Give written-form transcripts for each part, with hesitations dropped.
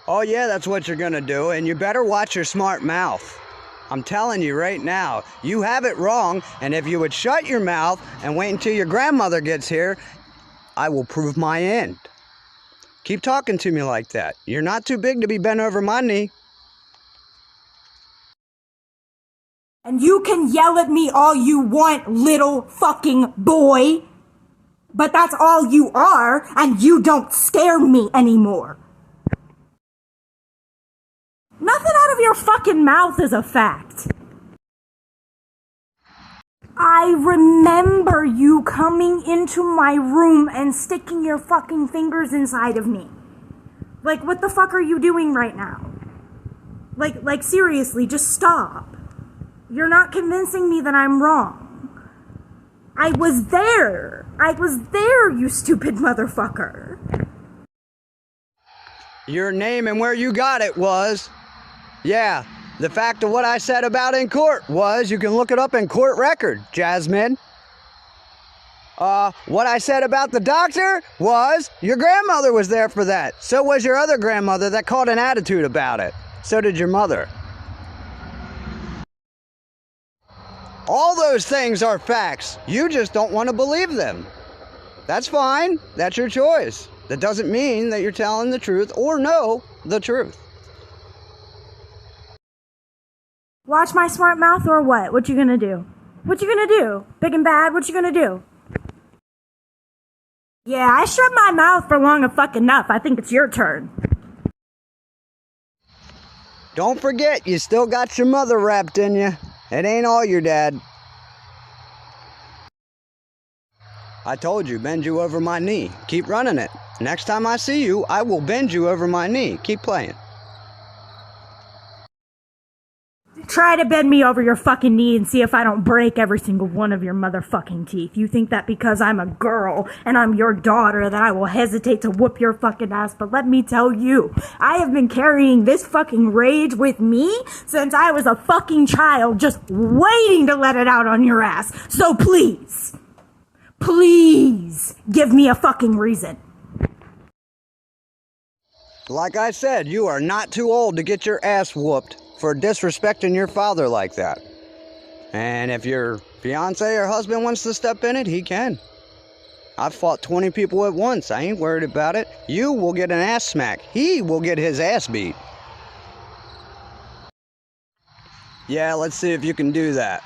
Oh yeah, that's what you're gonna do, and you better watch your smart mouth. I'm telling you right now, you have it wrong, and if you would shut your mouth and wait until your grandmother gets here, I will prove my end. Keep talking to me like that. You're not too big to be bent over my knee. And you can yell at me all you want, little fucking boy. But that's all you are, and you don't scare me anymore. Nothing out of your fucking mouth is a fact. I remember you coming into my room and sticking your fucking fingers inside of me. Like, what the fuck are you doing right now? Like seriously, just stop. You're not convincing me that I'm wrong. I was there, you stupid motherfucker. Your name and where you got it was, yeah, the fact of what I said about in court was, you can look it up in court record, Jasmine. What I said about the doctor was, your grandmother was there for that. So was your other grandmother that caught an attitude about it. So did your mother. All those things are facts. You just don't want to believe them. That's fine. That's your choice. That doesn't mean that you're telling the truth or know the truth. Watch my smart mouth or what? What you gonna do? What you gonna do? Big and bad, what you gonna do? Yeah, I shut my mouth for long enough. I think it's your turn. Don't forget, you still got your mother wrapped in you. It ain't all your dad. I told you, bend you over my knee. Keep running it. Next time I see you, I will bend you over my knee. Keep playing. Try to bend me over your fucking knee and see if I don't break every single one of your motherfucking teeth. You think that because I'm a girl and I'm your daughter that I will hesitate to whoop your fucking ass, but let me tell you, I have been carrying this fucking rage with me since I was a fucking child, just waiting to let it out on your ass. So please, give me a fucking reason. Like I said, you are not too old to get your ass whooped for disrespecting your father like that. And if your fiance or husband wants to step in it, he can. I've fought 20 people at once. I ain't worried about it. You will get an ass smack. He will get his ass beat. Yeah, let's see if you can do that.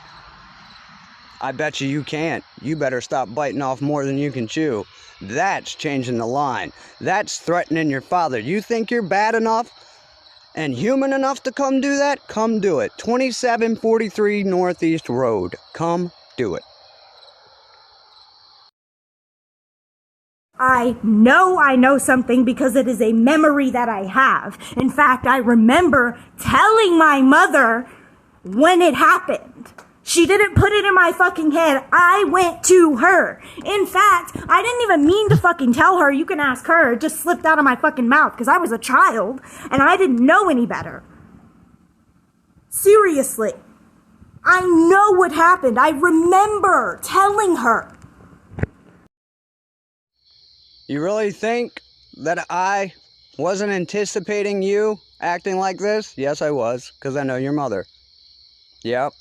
I bet you can't. You better stop biting off more than you can chew. That's changing the line. That's threatening your father. You think you're bad enough and human enough to come do that? Come do it. 2743 Northeast Road. Come do it. I know something because it is a memory that I have. In fact, I remember telling my mother when it happened. She didn't put it in my fucking head. I went to her. In fact, I didn't even mean to fucking tell her. You can ask her. It just slipped out of my fucking mouth because I was a child and I didn't know any better. Seriously. I know what happened. I remember telling her. You really think that I wasn't anticipating you acting like this? Yes, I was, because I know your mother. Yep.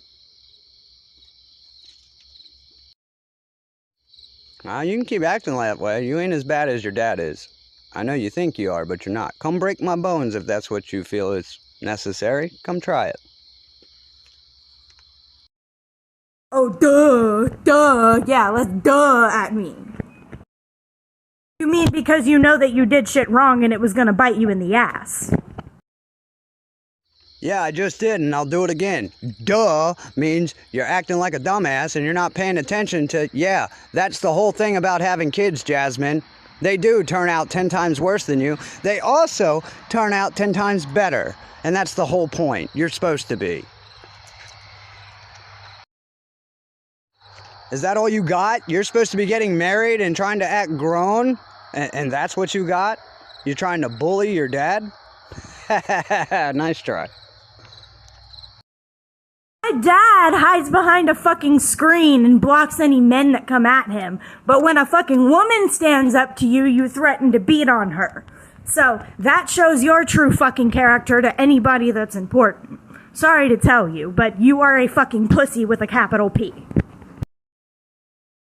Now, you can keep acting that way. You ain't as bad as your dad is. I know you think you are, but you're not. Come break my bones if that's what you feel is necessary. Come try it. Oh, duh. Yeah, let's duh at me. You mean because you know that you did shit wrong and it was gonna bite you in the ass? Yeah, I just did, and I'll do it again. Duh means you're acting like a dumbass and you're not paying attention to, yeah, that's the whole thing about having kids, Jasmine. They do turn out 10 times worse than you. They also turn out 10 times better, and that's the whole point. You're supposed to be. Is that all you got? You're supposed to be getting married and trying to act grown, and that's what you got? You're trying to bully your dad? Nice try. My dad hides behind a fucking screen and blocks any men that come at him. But when a fucking woman stands up to you, you threaten to beat on her. So, that shows your true fucking character to anybody that's important. Sorry to tell you, but you are a fucking pussy with a capital P.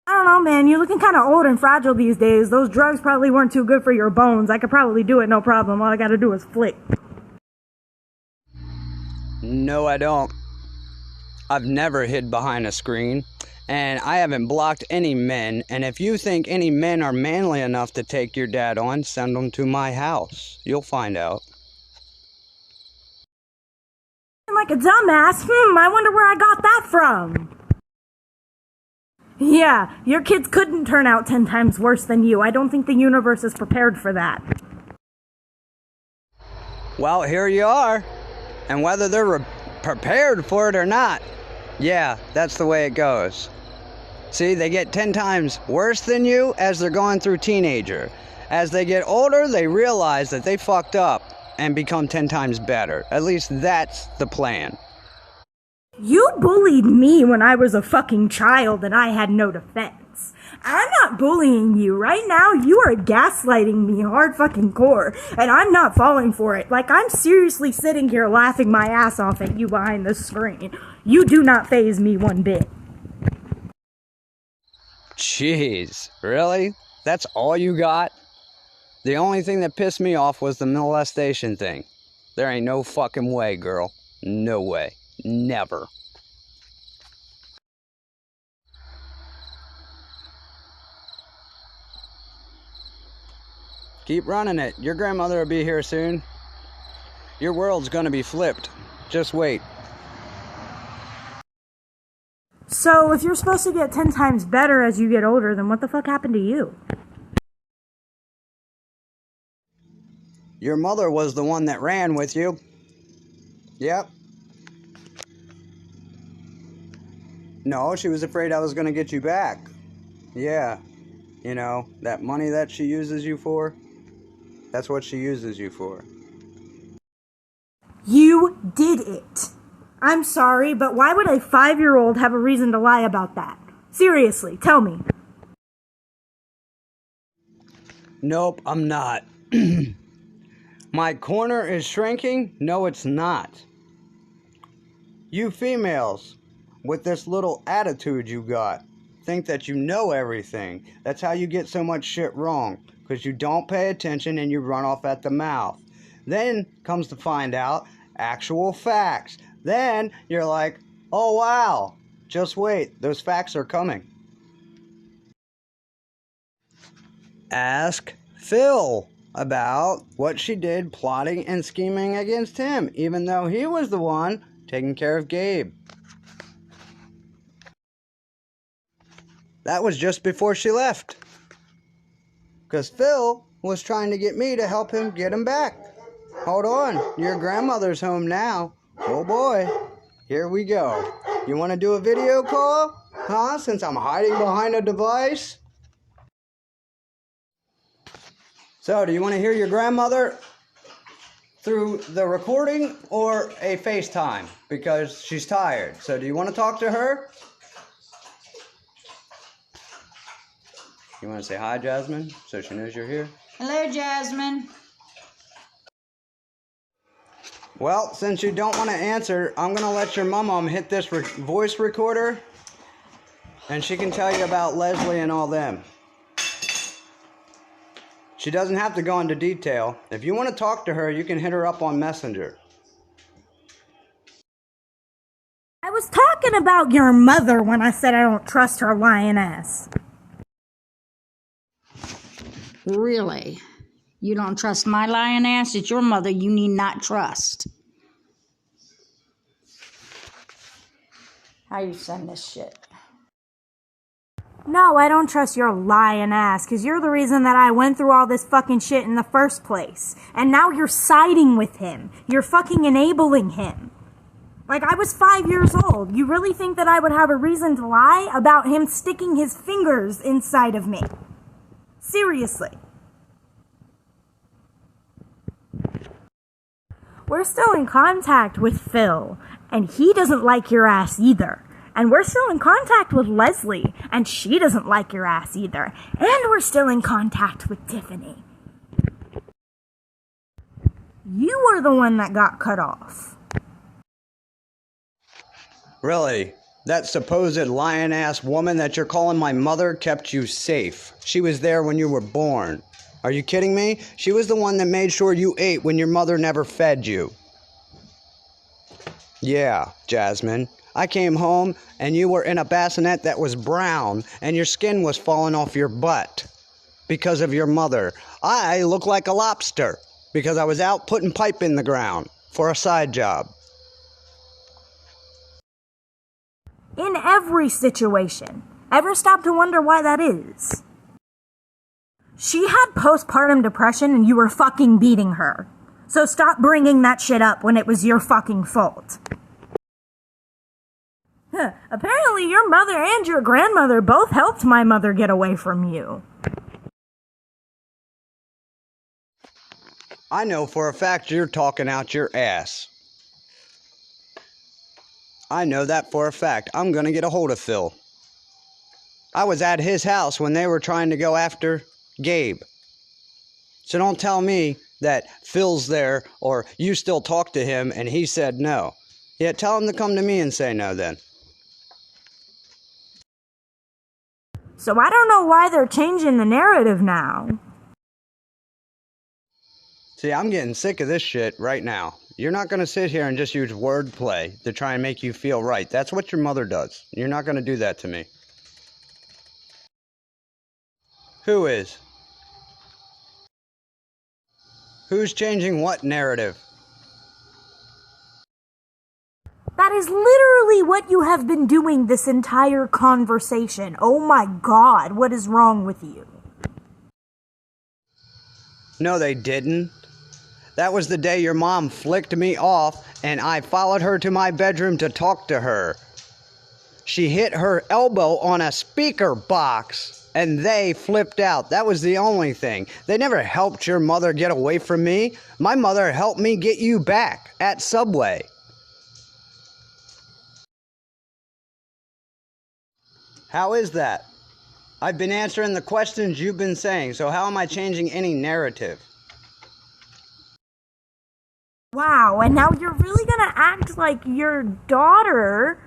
I don't know, man. You're looking kind of old and fragile these days. Those drugs probably weren't too good for your bones. I could probably do it no problem. All I gotta do is flick. No, I don't. I've never hid behind a screen, and I haven't blocked any men, and if you think any men are manly enough to take your dad on, send them to my house. You'll find out. Like a dumbass. I wonder where I got that from. Yeah, your kids couldn't turn out 10 times worse than you. I don't think the universe is prepared for that. Well, here you are. And whether they're prepared for it or not, yeah, that's the way it goes. See, they get 10 times worse than you as they're going through teenager. As they get older, they realize that they fucked up and become 10 times better. At least that's the plan. You bullied me when I was a fucking child and I had no defense. I'm not bullying you. Right now, you are gaslighting me hard fucking core, and I'm not falling for it. Like, I'm seriously sitting here laughing my ass off at you behind the screen. You do not faze me one bit. Jeez, really? That's all you got? The only thing that pissed me off was the molestation thing. There ain't no fucking way, girl. No way. Never. Keep running it. Your grandmother will be here soon. Your world's gonna be flipped. Just wait. So, if you're supposed to get 10 times better as you get older, then what the fuck happened to you? Your mother was the one that ran with you. Yep. No, she was afraid I was gonna get you back. Yeah. You know, that money that she uses you for, that's what she uses you for. You did it. I'm sorry, but why would a 5-year-old have a reason to lie about that? Seriously, tell me. Nope, I'm not. My corner is shrinking? No, it's not. You females, with this little attitude you got, think that you know everything. That's how you get so much shit wrong, because you don't pay attention and you run off at the mouth. Then comes to find out actual facts. Then you're like, oh wow, just wait, those facts are coming. Ask Phil about what she did plotting and scheming against him, even though he was the one taking care of Gabe. That was just before she left. Because Phil was trying to get me to help him get him back. Hold on, your grandmother's home now. Oh boy, here we go. You want to do a video call? Huh? Since I'm hiding behind a device? So, do you want to hear your grandmother through the recording or a FaceTime? Because she's tired. So, do you want to talk to her? You want to say hi, Jasmine, so she knows you're here? Hello, Jasmine. Well, since you don't want to answer, I'm going to let your mom hit this voice recorder, and she can tell you about Leslie and all them. She doesn't have to go into detail. If you want to talk to her, you can hit her up on Messenger. I was talking about your mother when I said I don't trust her lying ass. Really? You don't trust my lying ass? It's your mother you need not trust. How you send this shit? No, I don't trust your lying ass, because you're the reason that I went through all this fucking shit in the first place. And now you're siding with him. You're fucking enabling him. Like, I was 5 years old. You really think that I would have a reason to lie about him sticking his fingers inside of me? Seriously. We're still in contact with Phil, and he doesn't like your ass either. And we're still in contact with Leslie, and she doesn't like your ass either. And we're still in contact with Tiffany. You were the one that got cut off. Really? That supposed lion-ass woman that you're calling my mother kept you safe. She was there when you were born. Are you kidding me? She was the one that made sure you ate when your mother never fed you. Yeah, Jasmine. I came home and you were in a bassinet that was brown and your skin was falling off your butt because of your mother. I look like a lobster because I was out putting pipe in the ground for a side job. In every situation. Ever stop to wonder why that is? She had postpartum depression and you were fucking beating her. So stop bringing that shit up when it was your fucking fault. Apparently your mother and your grandmother both helped my mother get away from you. I know for a fact you're talking out your ass. I know that for a fact. I'm gonna get a hold of Phil. I was at his house when they were trying to go after Gabe. So don't tell me that Phil's there or you still talk to him and he said no. Yeah, tell him to come to me and say no then. So I don't know why they're changing the narrative now. See, I'm getting sick of this shit right now. You're not going to sit here and just use wordplay to try and make you feel right. That's what your mother does. You're not going to do that to me. Who is? Who's changing what narrative? That is literally what you have been doing this entire conversation. Oh my God, what is wrong with you? No, they didn't. That was the day your mom flicked me off and I followed her to my bedroom to talk to her. She hit her elbow on a speaker box and they flipped out. That was the only thing. They never helped your mother get away from me. My mother helped me get you back at Subway. How is that? I've been answering the questions you've been saying, so how am I changing any narrative? Wow, and now you're really gonna act like your daughter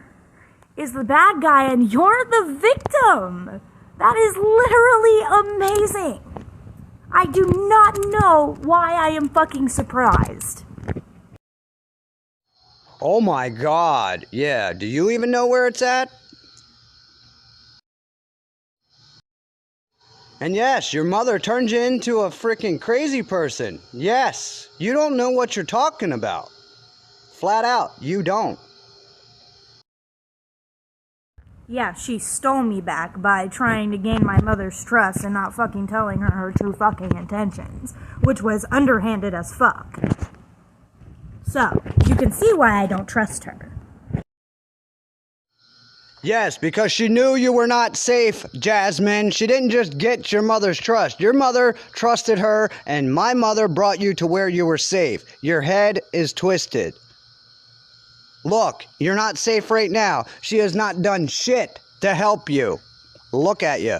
is the bad guy and you're the victim. That is literally amazing. I do not know why I am fucking surprised. Oh my God, yeah, do you even know where it's at? And yes, your mother turned you into a freaking crazy person. Yes, you don't know what you're talking about. Flat out, you don't. Yeah, she stole me back by trying to gain my mother's trust and not fucking telling her her true fucking intentions, which was underhanded as fuck. So, you can see why I don't trust her. Yes, because she knew you were not safe, Jasmine. She didn't just get your mother's trust. Your mother trusted her, and my mother brought you to where you were safe. Your head is twisted. Look, you're not safe right now. She has not done shit to help you. Look at you.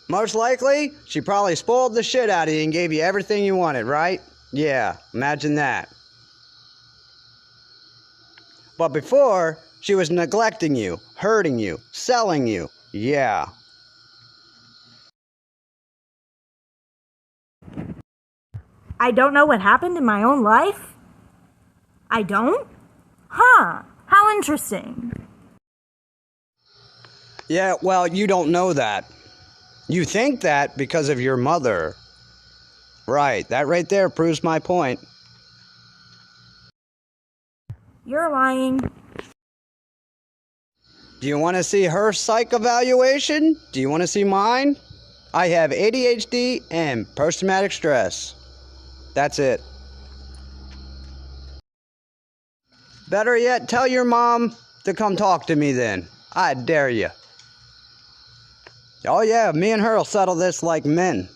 Most likely, she probably spoiled the shit out of you and gave you everything you wanted, right? Yeah, imagine that. But before, she was neglecting you, hurting you, selling you. Yeah. I don't know what happened in my own life? I don't? Huh, how interesting. Yeah, well, you don't know that. You think that because of your mother. Right, that right there proves my point. You're lying. Do you want to see her psych evaluation? Do you want to see mine? I have ADHD and post-traumatic stress. That's it. Better yet, tell your mom to come talk to me then. I dare you. Oh yeah, me and her will settle this like men.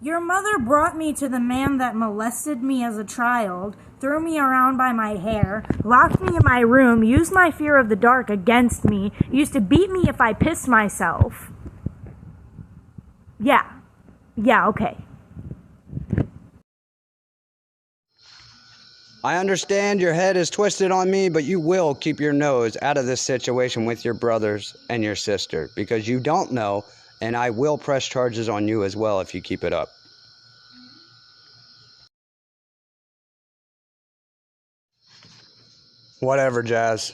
Your mother brought me to the man that molested me as a child, threw me around by my hair, locked me in my room, used my fear of the dark against me, used to beat me if I pissed myself. Yeah. Yeah, okay. I understand your head is twisted on me, but you will keep your nose out of this situation with your brothers and your sister, because you don't know, and I will press charges on you as well if you keep it up. Whatever, Jazz.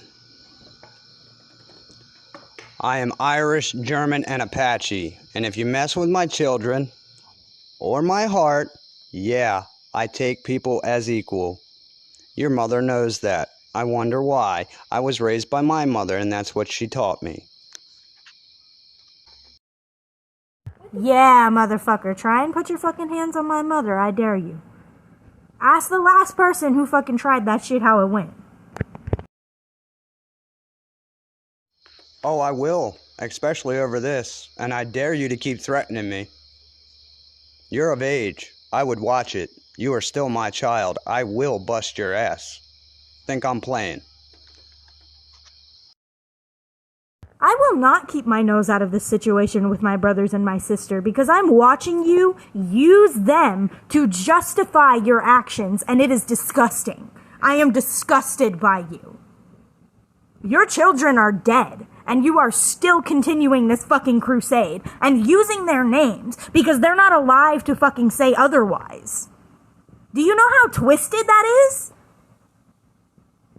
I am Irish, German, and Apache, and if you mess with my children or my heart, yeah, I take people as equal. Your mother knows that. I wonder why. I was raised by my mother, and that's what she taught me. Yeah, motherfucker. Try and put your fucking hands on my mother. I dare you. Ask the last person who fucking tried that shit how it went. Oh, I will, especially over this, and I dare you to keep threatening me. You're of age. I would watch it. You are still my child. I will bust your ass. Think I'm playing. I will not keep my nose out of this situation with my brothers and my sister because I'm watching you use them to justify your actions, and it is disgusting. I am disgusted by you. Your children are dead, and you are still continuing this fucking crusade and using their names because they're not alive to fucking say otherwise. Do you know how twisted that is?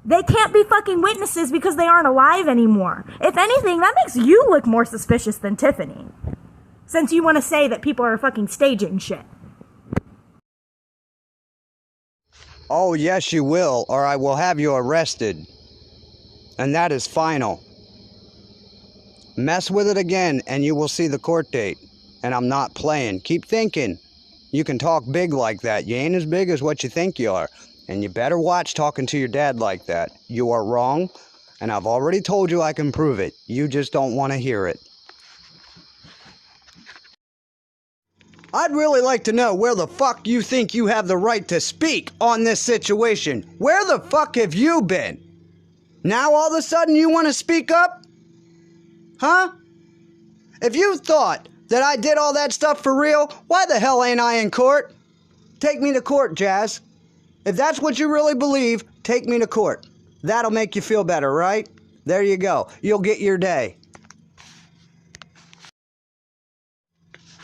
They can't be fucking witnesses because they aren't alive anymore. If anything, that makes you look more suspicious than Tiffany. Since you want to say that people are fucking staging shit. Oh, yes, you will, or I will have you arrested. And that is final. Mess with it again, and you will see the court date. And I'm not playing. Keep thinking. You can talk big like that. You ain't as big as what you think you are. And you better watch talking to your dad like that. You are wrong, and I've already told you I can prove it. You just don't want to hear it. I'd really like to know where the fuck you think you have the right to speak on this situation. Where the fuck have you been? Now all of a sudden you want to speak up? Huh? If you thought that I did all that stuff for real, why the hell ain't I in court? Take me to court, Jazz. If that's what you really believe, take me to court. That'll make you feel better, right? There you go. You'll get your day.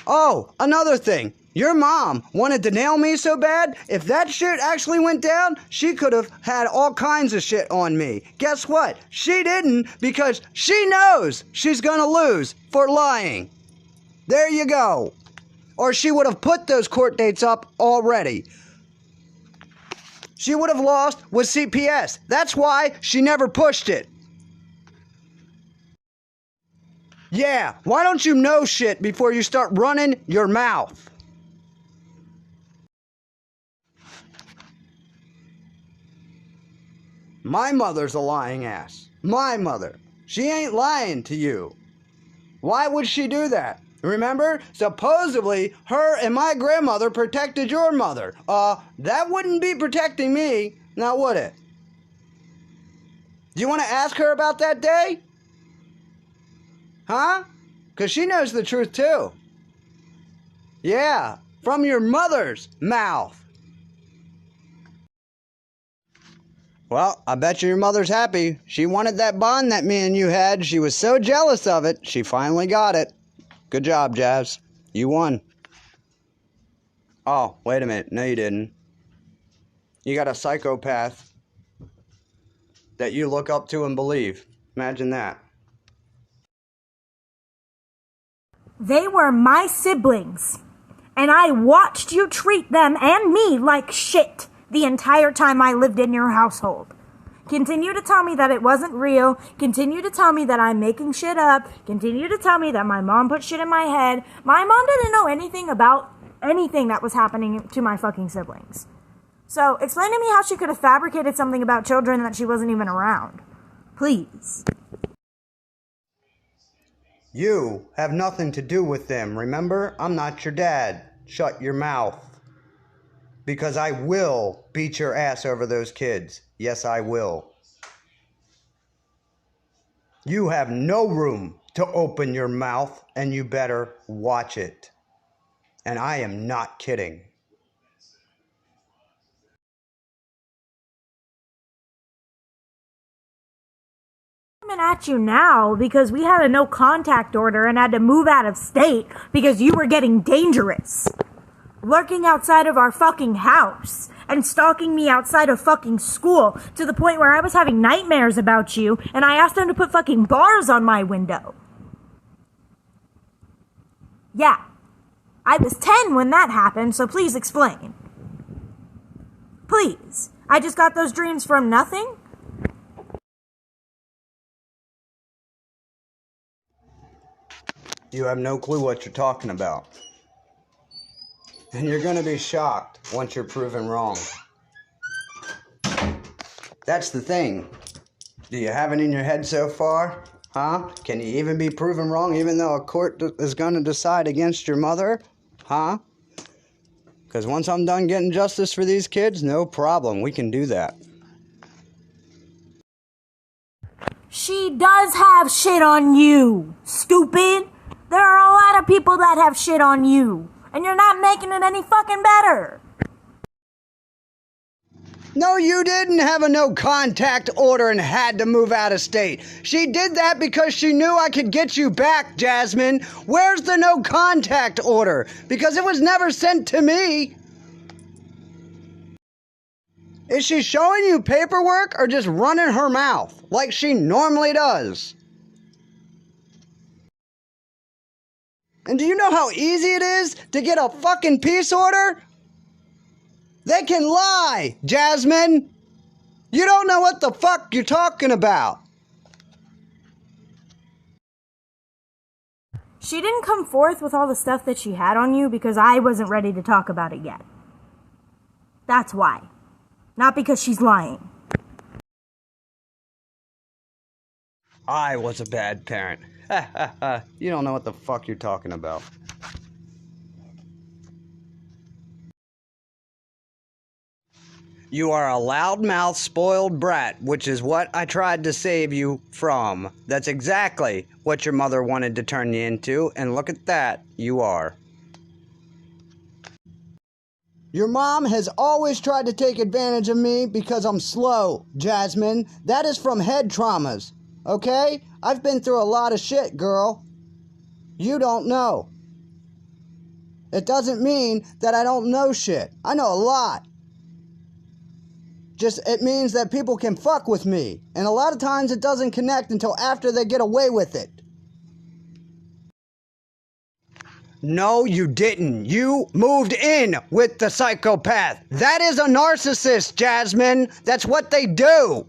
Oh, another thing. Your mom wanted to nail me so bad, if that shit actually went down, she could have had all kinds of shit on me. Guess what? She didn't, because she knows she's gonna lose for lying. There you go. Or she would have put those court dates up already. She would have lost with CPS. That's why she never pushed it. Yeah, why don't you know shit before you start running your mouth? My mother's a lying ass. My mother. She ain't lying to you. Why would she do that? Remember, supposedly her and my grandmother protected your mother. That wouldn't be protecting me, now would it? Do you want to ask her about that day? Huh? Because she knows the truth too. Yeah, from your mother's mouth. Well, I bet you your mother's happy. She wanted that bond that me and you had. She was so jealous of it, she finally got it. Good job, Jazz. You won. Oh, wait a minute. No, you didn't. You got a psychopath that you look up to and believe. Imagine that. They were my siblings. And I watched you treat them and me like shit the entire time I lived in your household. Continue to tell me that it wasn't real. Continue to tell me that I'm making shit up. Continue to tell me that my mom put shit in my head. My mom didn't know anything about anything that was happening to my fucking siblings. So explain to me how she could have fabricated something about children that she wasn't even around. Please. You have nothing to do with them, remember? I'm not your dad. Shut your mouth. Because I will beat your ass over those kids. Yes, I will. You have no room to open your mouth, and you better watch it. And I am not kidding. Coming at you now because we had a no contact order and had to move out of state because you were getting dangerous. Lurking outside of our fucking house and stalking me outside of fucking school to the point where I was having nightmares about you and I asked them to put fucking bars on my window. Yeah. I was 10 when that happened, so please explain. Please. I just got those dreams from nothing? You have no clue what you're talking about. And you're gonna be shocked once you're proven wrong. That's the thing. Do you have it in your head so far? Huh? Can you even be proven wrong even though a court is gonna decide against your mother? Huh? Because once I'm done getting justice for these kids, no problem. We can do that. She does have shit on you, stupid. There are a lot of people that have shit on you, and you're not making it any fucking better. No, you didn't have a no contact order and had to move out of state. She did that because she knew I could get you back, Jasmine. Where's the no contact order? Because it was never sent to me. Is she showing you paperwork or just running her mouth like she normally does? And do you know how easy it is to get a fucking peace order? They can lie, Jasmine. You don't know what the fuck you're talking about. She didn't come forth with all the stuff that she had on you because I wasn't ready to talk about it yet. That's why. Not because she's lying. I was a bad parent. You don't know what the fuck you're talking about. You are a loudmouth, spoiled brat, which is what I tried to save you from. That's exactly what your mother wanted to turn you into, and look at that, you are. Your mom has always tried to take advantage of me because I'm slow, Jasmine. That is from head traumas, okay? I've been through a lot of shit, girl. You don't know. It doesn't mean that I don't know shit. I know a lot. Just, it means that people can fuck with me. And a lot of times it doesn't connect until after they get away with it. No, you didn't. You moved in with the psychopath. That is a narcissist, Jasmine. That's what they do.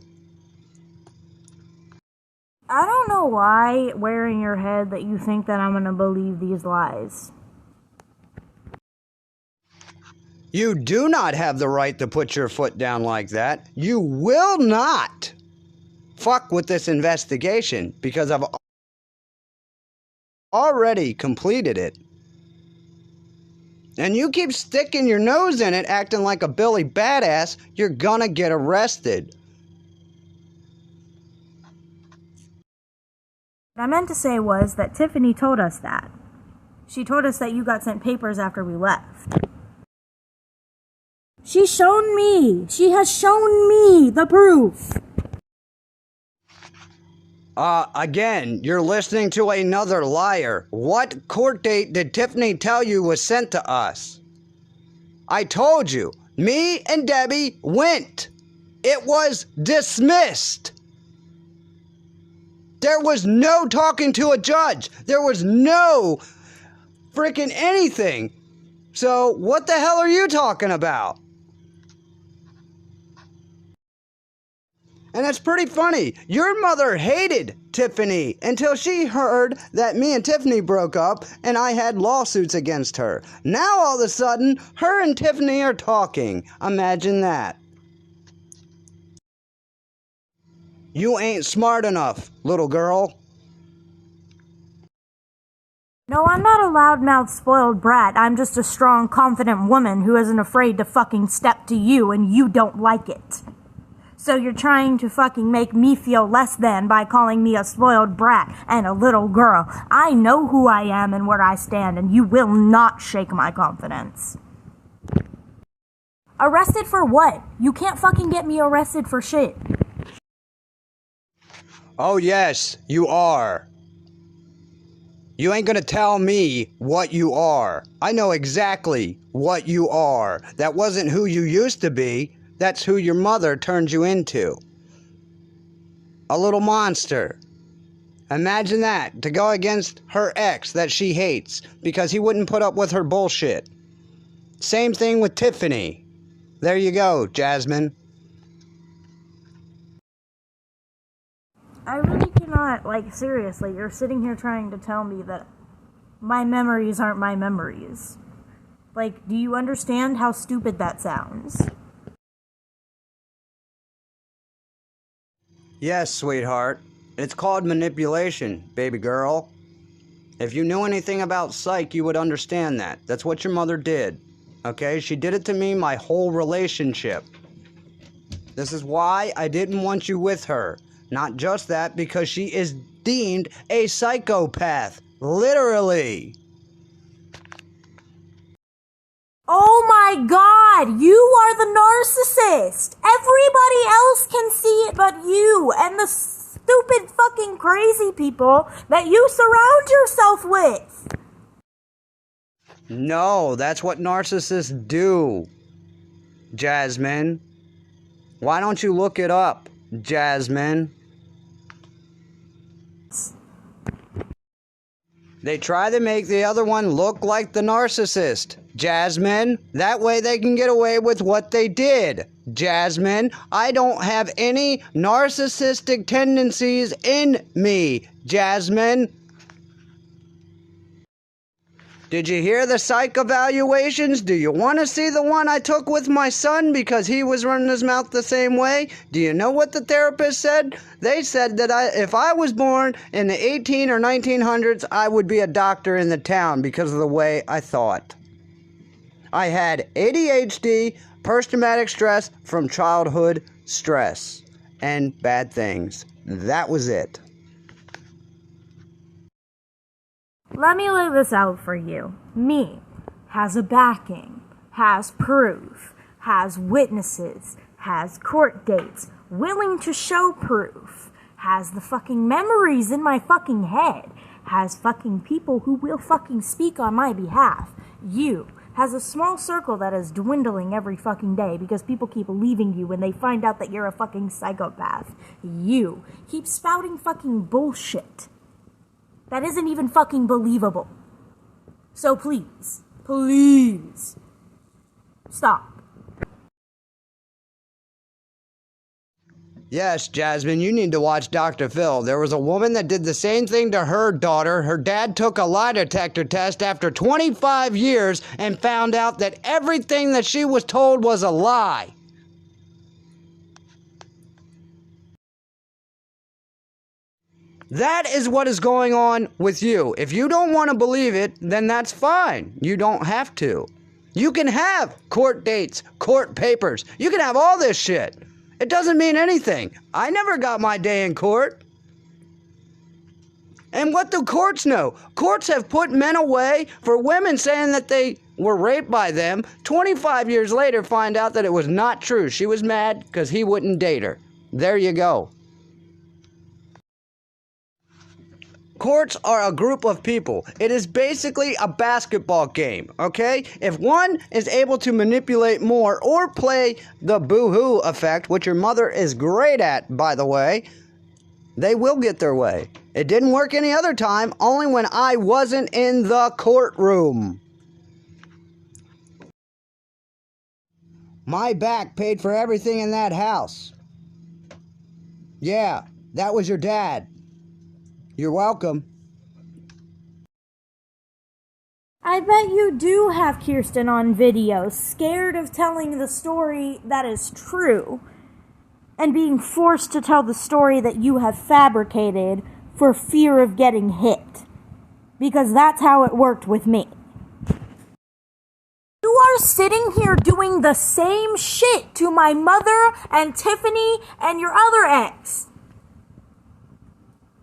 I don't know why, where in your head that you think that I'm gonna believe these lies. You do not have the right to put your foot down like that. You will not fuck with this investigation because I've already completed it. And you keep sticking your nose in it, acting like a Billy badass, you're gonna get arrested. What I meant to say was that Tiffany told us that. She told us that you got sent papers after we left. She has shown me the proof. Again, you're listening to another liar. What court date did Tiffany tell you was sent to us? I told you, me and Debbie went. It was dismissed. There was no talking to a judge. There was no freaking anything. So what the hell are you talking about? And it's pretty funny. Your mother hated Tiffany until she heard that me and Tiffany broke up and I had lawsuits against her. Now all of a sudden, her and Tiffany are talking. Imagine that. You ain't smart enough, little girl. No, I'm not a loudmouth, spoiled brat. I'm just a strong, confident woman who isn't afraid to fucking step to you and you don't like it. So you're trying to fucking make me feel less than by calling me a spoiled brat and a little girl. I know who I am and where I stand, and you will not shake my confidence. Arrested for what? You can't fucking get me arrested for shit. Oh yes, you are. You ain't gonna tell me what you are. I know exactly what you are. That wasn't who you used to be. That's who your mother turned you into. A little monster. Imagine that, to go against her ex that she hates because he wouldn't put up with her bullshit. Same thing with Tiffany. There you go, Jasmine. I really cannot, seriously, you're sitting here trying to tell me that my memories aren't my memories. Do you understand how stupid that sounds? Yes, sweetheart. It's called manipulation, baby girl. If you knew anything about psych, you would understand that. That's what your mother did. Okay? She did it to me my whole relationship. This is why I didn't want you with her. Not just that, because she is deemed a psychopath. Literally. Oh my god, you are the narcissist! Everybody else can see it but you and the stupid fucking crazy people that you surround yourself with! No, that's what narcissists do, Jasmine. Why don't you look it up, Jasmine? They try to make the other one look like the narcissist, Jasmine. That way they can get away with what they did, Jasmine. I don't have any narcissistic tendencies in me, Jasmine. Did you hear the psych evaluations? Do you want to see the one I took with my son because he was running his mouth the same way? Do you know what the therapist said? They said that if I was born in the 18 or 1900s, I would be a doctor in the town because of the way I thought. I had ADHD, post-traumatic stress from childhood stress, and bad things. That was it. Let me lay this out for you. Me has a backing, has proof, has witnesses, has court dates, willing to show proof, has the fucking memories in my fucking head, has fucking people who will fucking speak on my behalf. You has a small circle that is dwindling every fucking day because people keep leaving you when they find out that you're a fucking psychopath. You keep spouting fucking bullshit that isn't even fucking believable. So please, please, stop. Yes, Jasmine, you need to watch Dr. Phil. There was a woman that did the same thing to her daughter. Her dad took a lie detector test after 25 years and found out that everything that she was told was a lie. That is what is going on with you. If you don't want to believe it, then that's fine. You don't have to. You can have court dates, court papers. You can have all this shit. It doesn't mean anything. I never got my day in court. And what do courts know? Courts have put men away for women saying that they were raped by them. 25 years later, find out that it was not true. She was mad because he wouldn't date her. There you go. Courts are a group of people. It is basically a basketball game, okay? If one is able to manipulate more or play the boo-hoo effect, which your mother is great at, by the way, they will get their way. It didn't work any other time, only when I wasn't in the courtroom. My back paid for everything in that house. Yeah, that was your dad. You're welcome. I bet you do have Kirsten on video, scared of telling the story that is true, and being forced to tell the story that you have fabricated for fear of getting hit. Because that's how it worked with me. You are sitting here doing the same shit to my mother and Tiffany and your other ex.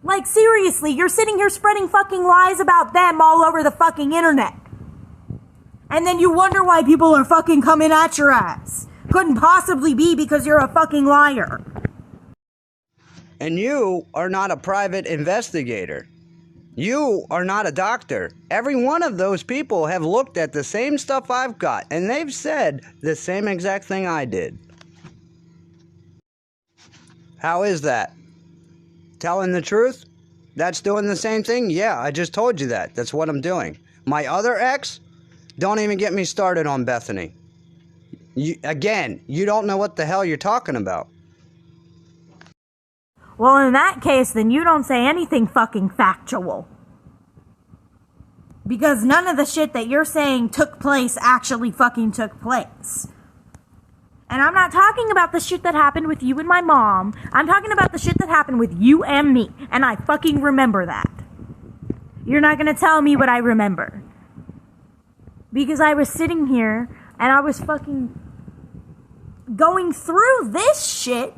Like, seriously, you're sitting here spreading fucking lies about them all over the fucking internet. And then you wonder why people are fucking coming at your ass. Couldn't possibly be because you're a fucking liar. And you are not a private investigator. You are not a doctor. Every one of those people have looked at the same stuff I've got, and they've said the same exact thing I did. How is that? Telling the truth? That's doing the same thing? Yeah, I just told you that. That's what I'm doing. My other ex? Don't even get me started on Bethany. Again, you don't know what the hell you're talking about. Well, in that case, then you don't say anything fucking factual. Because none of the shit that you're saying took place actually fucking took place. And I'm not talking about the shit that happened with you and my mom. I'm talking about the shit that happened with you and me. And I fucking remember that. You're not gonna tell me what I remember. Because I was sitting here and I was fucking going through this shit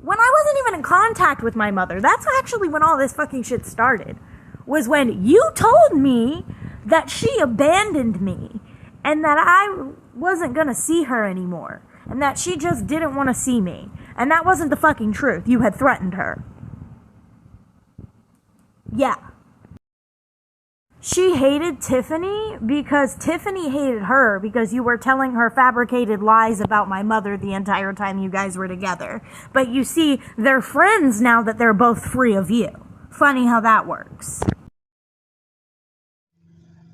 when I wasn't even in contact with my mother. That's actually when all this fucking shit started. Was when you told me that she abandoned me and that I wasn't gonna see her anymore. And that she just didn't want to see me. And that wasn't the fucking truth. You had threatened her. Yeah. She hated Tiffany because Tiffany hated her because you were telling her fabricated lies about my mother the entire time you guys were together. But you see, they're friends now that they're both free of you. Funny how that works.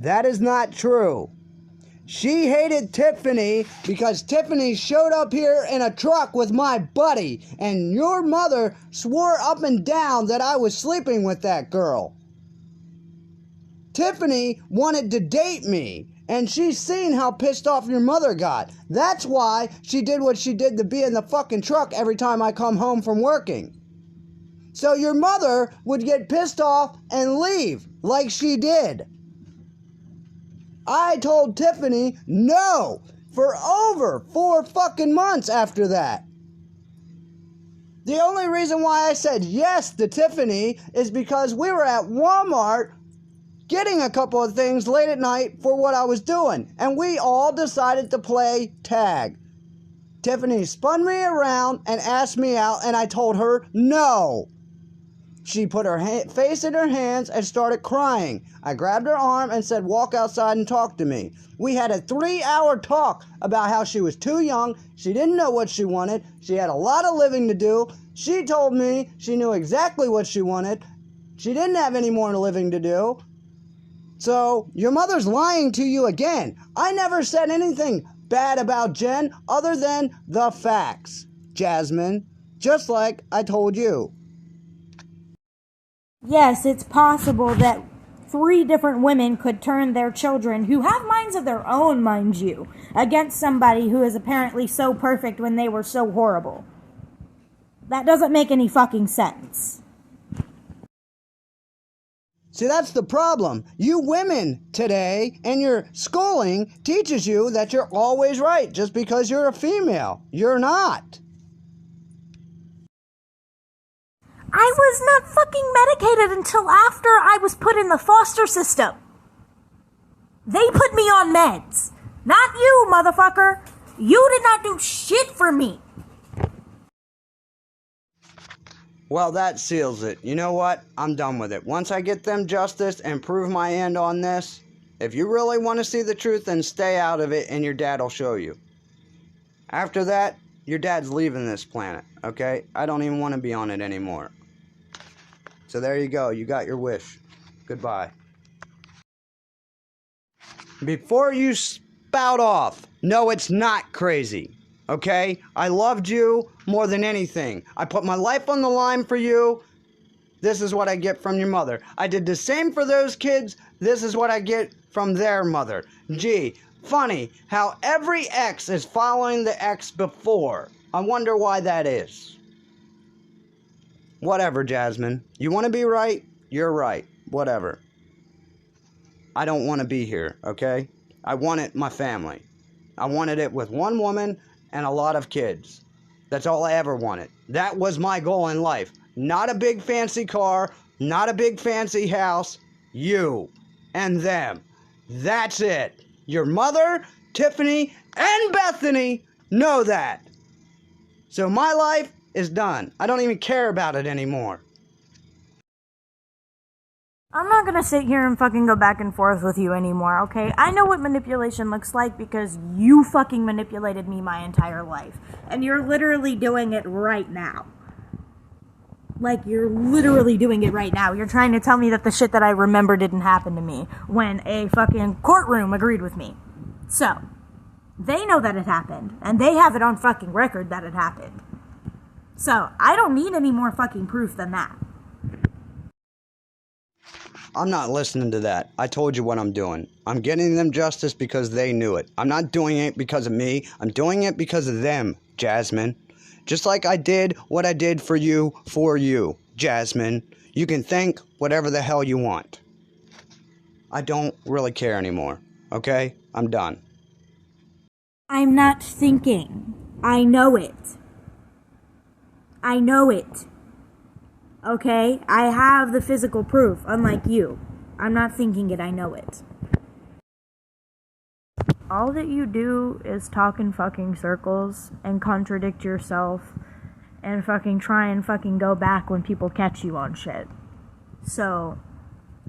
That is not true. She hated Tiffany because Tiffany showed up here in a truck with my buddy, and your mother swore up and down that I was sleeping with that girl. Tiffany wanted to date me, and she's seen how pissed off your mother got. That's why she did what she did to be in the fucking truck every time I come home from working. So your mother would get pissed off and leave, like she did. I told Tiffany no for over 4 fucking months after that. The only reason why I said yes to Tiffany is because we were at Walmart getting a couple of things late at night for what I was doing, and we all decided to play tag. Tiffany spun me around and asked me out, and I told her no. She put her face in her hands and started crying. I grabbed her arm and said, walk outside and talk to me. We had a 3-hour talk about how she was too young, she didn't know what she wanted, she had a lot of living to do. She told me she knew exactly what she wanted. She didn't have any more living to do. So, your mother's lying to you again. I never said anything bad about Jen other than the facts, Jasmine. Just like I told you. Yes, it's possible that 3 different women could turn their children, who have minds of their own, mind you, against somebody who is apparently so perfect when they were so horrible. That doesn't make any fucking sense. See, that's the problem. You women today and your schooling teaches you that you're always right just because you're a female. You're not. I was not fucking medicated until after I was put in the foster system. They put me on meds. Not you, motherfucker. You did not do shit for me. Well, that seals it. You know what? I'm done with it. Once I get them justice and prove my end on this, if you really want to see the truth, then stay out of it and your dad will show you. After that, your dad's leaving this planet, okay? I don't even want to be on it anymore. So there you go. You got your wish. Goodbye. Before you spout off, no, it's not crazy. Okay? I loved you more than anything. I put my life on the line for you. This is what I get from your mother. I did the same for those kids. This is what I get from their mother. Gee, funny how every ex is following the ex before. I wonder why that is. Whatever, Jasmine. You want to be right? You're right. Whatever. I don't want to be here, okay? I wanted my family. I wanted it with one woman and a lot of kids. That's all I ever wanted. That was my goal in life. Not a big fancy car, not a big fancy house. You and them. That's it. Your mother, Tiffany, and Bethany know that. So my life is done. I don't even care about it anymore. I'm not gonna sit here and fucking go back and forth with you anymore, okay? I know what manipulation looks like because you fucking manipulated me my entire life. And you're literally doing it right now. Like, you're literally doing it right now. You're trying to tell me that the shit that I remember didn't happen to me when a fucking courtroom agreed with me. So, they know that it happened, and they have it on fucking record that it happened. So, I don't need any more fucking proof than that. I'm not listening to that. I told you what I'm doing. I'm getting them justice because they knew it. I'm not doing it because of me. I'm doing it because of them, Jasmine. Just like I did what I did for you, Jasmine. You can think whatever the hell you want. I don't really care anymore, okay? I'm done. I'm not thinking. I know it. I know it. Okay? I have the physical proof, unlike you. I'm not thinking it, I know it. All that you do is talk in fucking circles and contradict yourself and fucking try and fucking go back when people catch you on shit. So,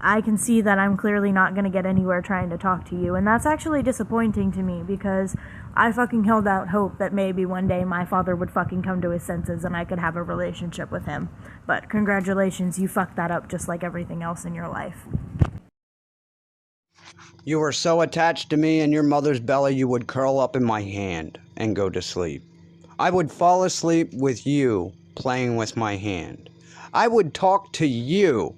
I can see that I'm clearly not gonna get anywhere trying to talk to you, and that's actually disappointing to me because I fucking held out hope that maybe one day my father would fucking come to his senses and I could have a relationship with him. But congratulations, you fucked that up just like everything else in your life. You were so attached to me in your mother's belly you would curl up in my hand and go to sleep. I would fall asleep with you playing with my hand. I would talk to you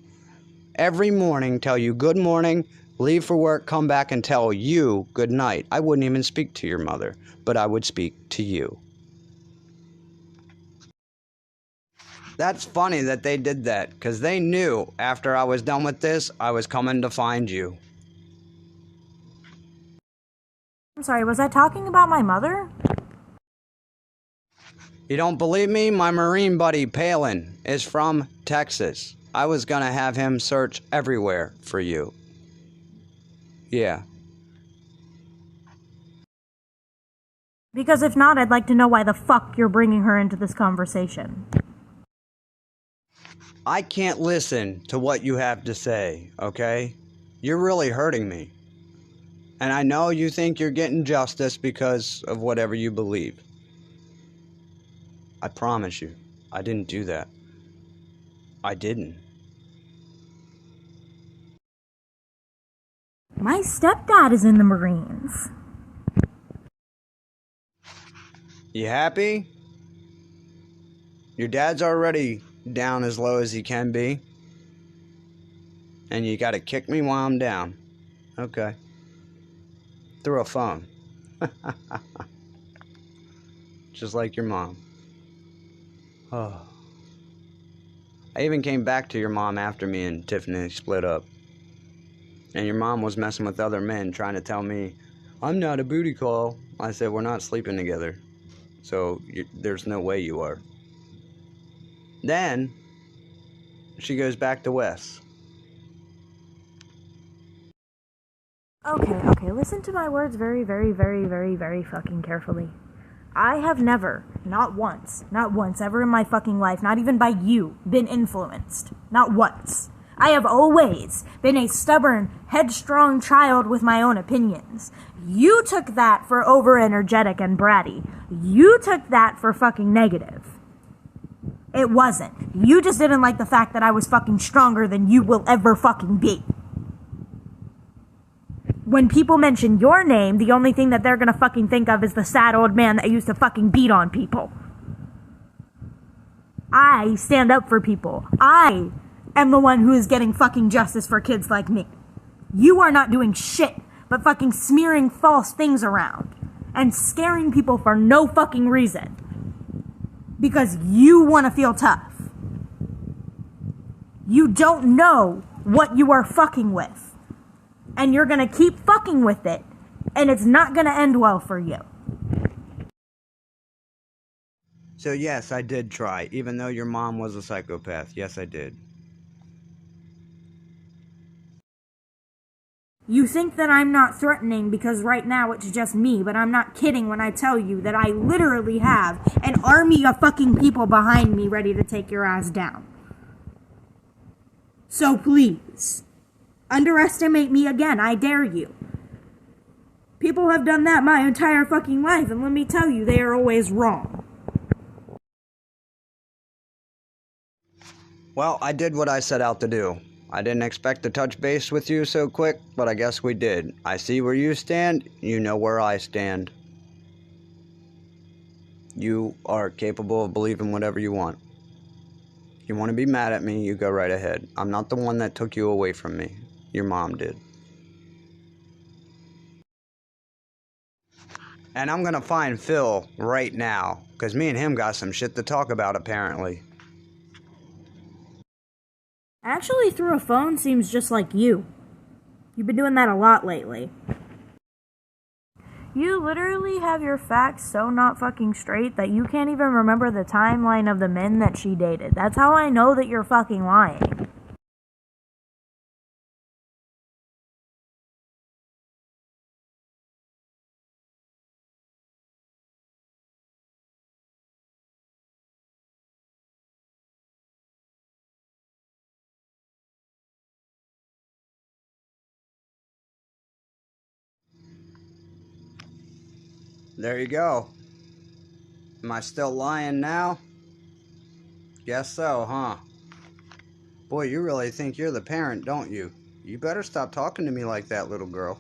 every morning, tell you good morning, leave for work, come back and tell you good night. I wouldn't even speak to your mother, but I would speak to you. That's funny that they did that, because they knew after I was done with this, I was coming to find you. I'm sorry, was I talking about my mother? You don't believe me? My Marine buddy, Palin, is from Texas. I was gonna have him search everywhere for you. Yeah. Because if not, I'd like to know why the fuck you're bringing her into this conversation. I can't listen to what you have to say, okay? You're really hurting me. And I know you think you're getting justice because of whatever you believe. I promise you, I didn't do that. I didn't. My stepdad is in the Marines. You happy? Your dad's already down as low as he can be. And you gotta kick me while I'm down. Okay. Through a phone. Just like your mom. Oh. I even came back to your mom after me and Tiffany split up. And your mom was messing with other men trying to tell me, I'm not a booty call. I said, we're not sleeping together. So there's no way you are. Then, she goes back to Wes. Okay, listen to my words very, very, very, very, very fucking carefully. I have never, not once ever in my fucking life, not even by you, been influenced. Not once. I have always been a stubborn, headstrong child with my own opinions. You took that for over-energetic and bratty. You took that for fucking negative. It wasn't. You just didn't like the fact that I was fucking stronger than you will ever fucking be. When people mention your name, the only thing that they're gonna fucking think of is the sad old man that used to fucking beat on people. I stand up for people. I am the one who is getting fucking justice for kids like me. You are not doing shit but fucking smearing false things around and scaring people for no fucking reason because you want to feel tough. You don't know what you are fucking with. And you're gonna keep fucking with it And it's not gonna end well for you. So yes, I did try, even though your mom was a psychopath. Yes, I did. You think that I'm not threatening because right now it's just me, but I'm not kidding when I tell you that I literally have an army of fucking people behind me ready to take your ass down. So please, underestimate me again, I dare you. People have done that my entire fucking life, and let me tell you, they are always wrong. Well, I did what I set out to do. I didn't expect to touch base with you so quick, but I guess we did. I see where you stand, you know where I stand. You are capable of believing whatever you want. You want to be mad at me, you go right ahead. I'm not the one that took you away from me. Your mom did. And I'm gonna find Phil right now, because me and him got some shit to talk about apparently. Actually, through a phone seems just like you. You've been doing that a lot lately. You literally have your facts so not fucking straight that you can't even remember the timeline of the men that she dated. That's how I know that you're fucking lying. There you go. Am I still lying now? Guess so, huh? Boy, you really think you're the parent, don't you? You better stop talking to me like that, little girl.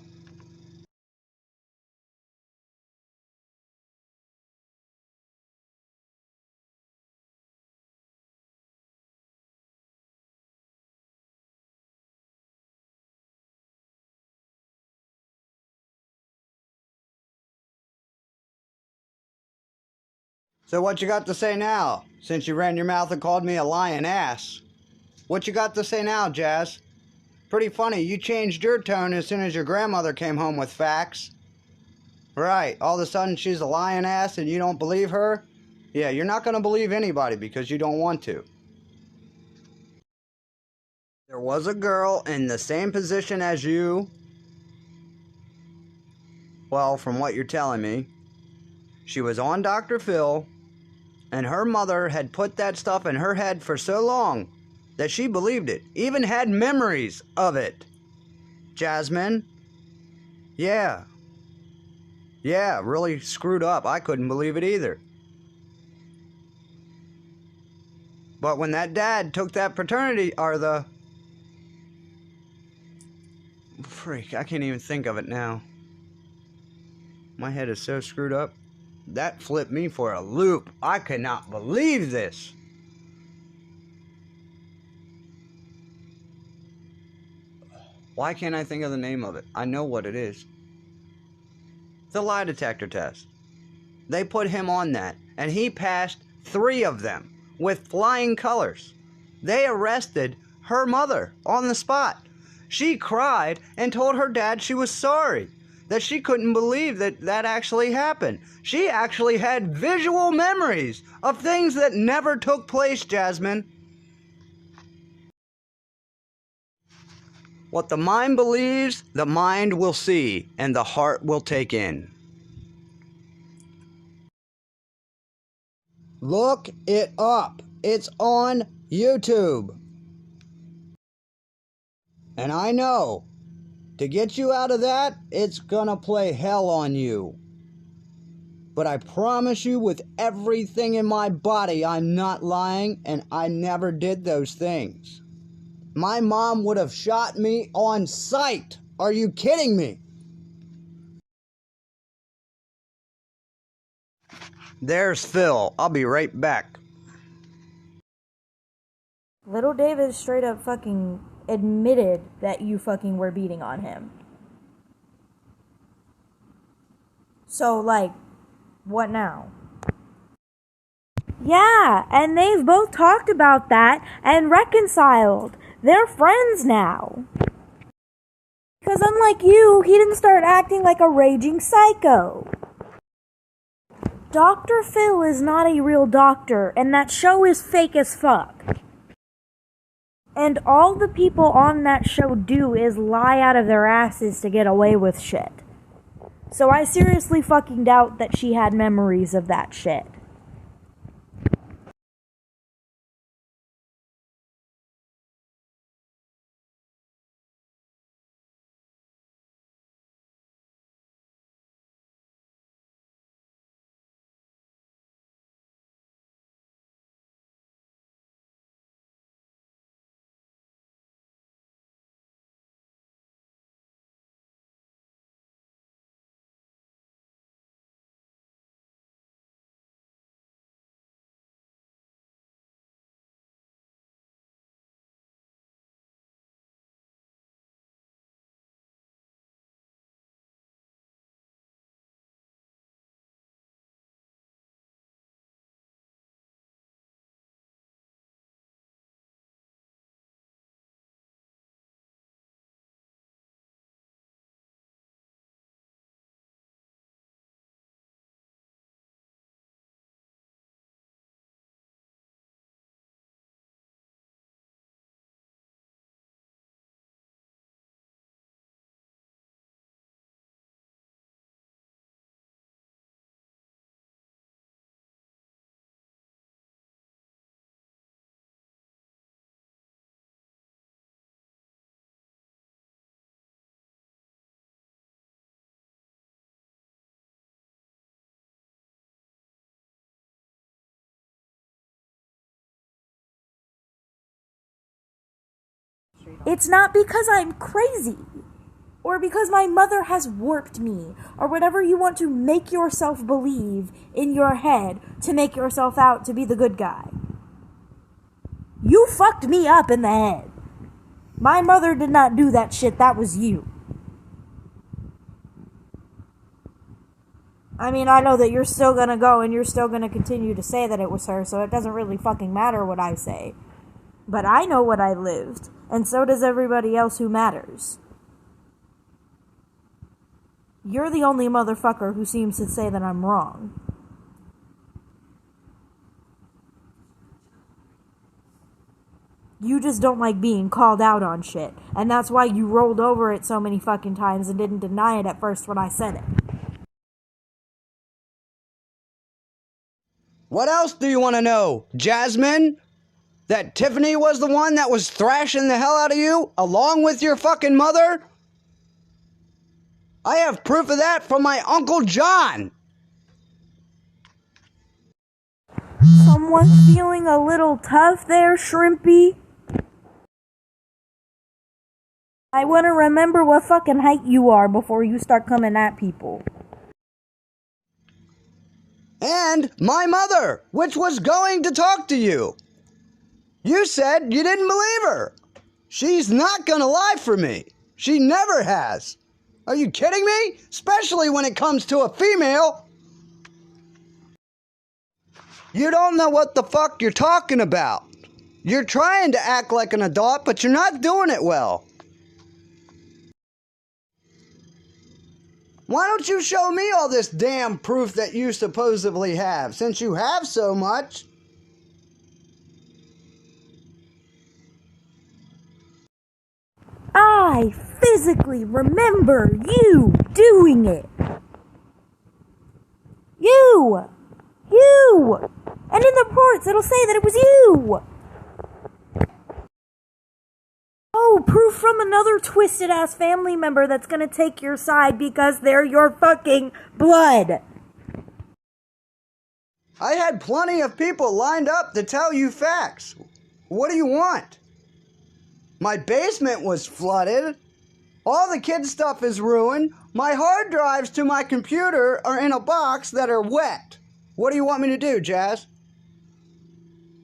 So what you got to say now, since you ran your mouth and called me a lying ass? What you got to say now, Jazz? Pretty funny, you changed your tone as soon as your grandmother came home with facts. Right, all of a sudden she's a lying ass and you don't believe her? Yeah, you're not going to believe anybody because you don't want to. There was a girl in the same position as you. Well, from what you're telling me, she was on Dr. Phil, and her mother had put that stuff in her head for so long that she believed it, even had memories of it. Jasmine? Yeah. Yeah, really screwed up. I couldn't believe it either. But when that dad took that paternity, or the... Freak, I can't even think of it now. My head is so screwed up. That flipped me for a loop. I could not believe this. Why can't I think of the name of it? I know what it is. The lie detector test. They put him on that, and he passed 3 of them with flying colors. They arrested her mother on the spot. She cried and told her dad she was sorry, that she couldn't believe that that actually happened. She actually had visual memories of things that never took place, Jasmine. What the mind believes, the mind will see, and the heart will take in. Look it up. It's on YouTube. And I know, to get you out of that, it's gonna play hell on you. But I promise you with everything in my body, I'm not lying, and I never did those things. My mom would have shot me on sight. Are you kidding me? There's Phil. I'll be right back. Little David straight up fucking admitted that you fucking were beating on him. So, like, what now? Yeah, and they've both talked about that and reconciled. They're friends now. Because unlike you, he didn't start acting like a raging psycho. Dr. Phil is not a real doctor, and that show is fake as fuck. And all the people on that show do is lie out of their asses to get away with shit. So I seriously fucking doubt that she had memories of that shit. It's not because I'm crazy, or because my mother has warped me, or whatever you want to make yourself believe in your head to make yourself out to be the good guy. You fucked me up in the head. My mother did not do that shit, that was you. I mean, I know that you're still gonna go and you're still gonna continue to say that it was her, so it doesn't really fucking matter what I say. But I know what I lived, and so does everybody else who matters. You're the only motherfucker who seems to say that I'm wrong. You just don't like being called out on shit, and that's why you rolled over it so many fucking times and didn't deny it at first when I said it. What else do you want to know, Jasmine? That Tiffany was the one that was thrashing the hell out of you, along with your fucking mother? I have proof of that from my Uncle John. Someone feeling a little tough there, Shrimpy? I want to remember what fucking height you are before you start coming at people. And my mother, which was going to talk to you. You said you didn't believe her. She's not gonna lie for me. She never has. Are you kidding me? Especially when it comes to a female. You don't know what the fuck you're talking about. You're trying to act like an adult, but you're not doing it well. Why don't you show me all this damn proof that you supposedly have, since you have so much? I physically remember you doing it. You! And in the reports, it'll say that it was you! Oh, proof from another twisted-ass family member that's gonna take your side because they're your fucking blood. I had plenty of people lined up to tell you facts. What do you want? My basement was flooded. All the kids' stuff is ruined. My hard drives to my computer are in a box that are wet. What do you want me to do, Jazz?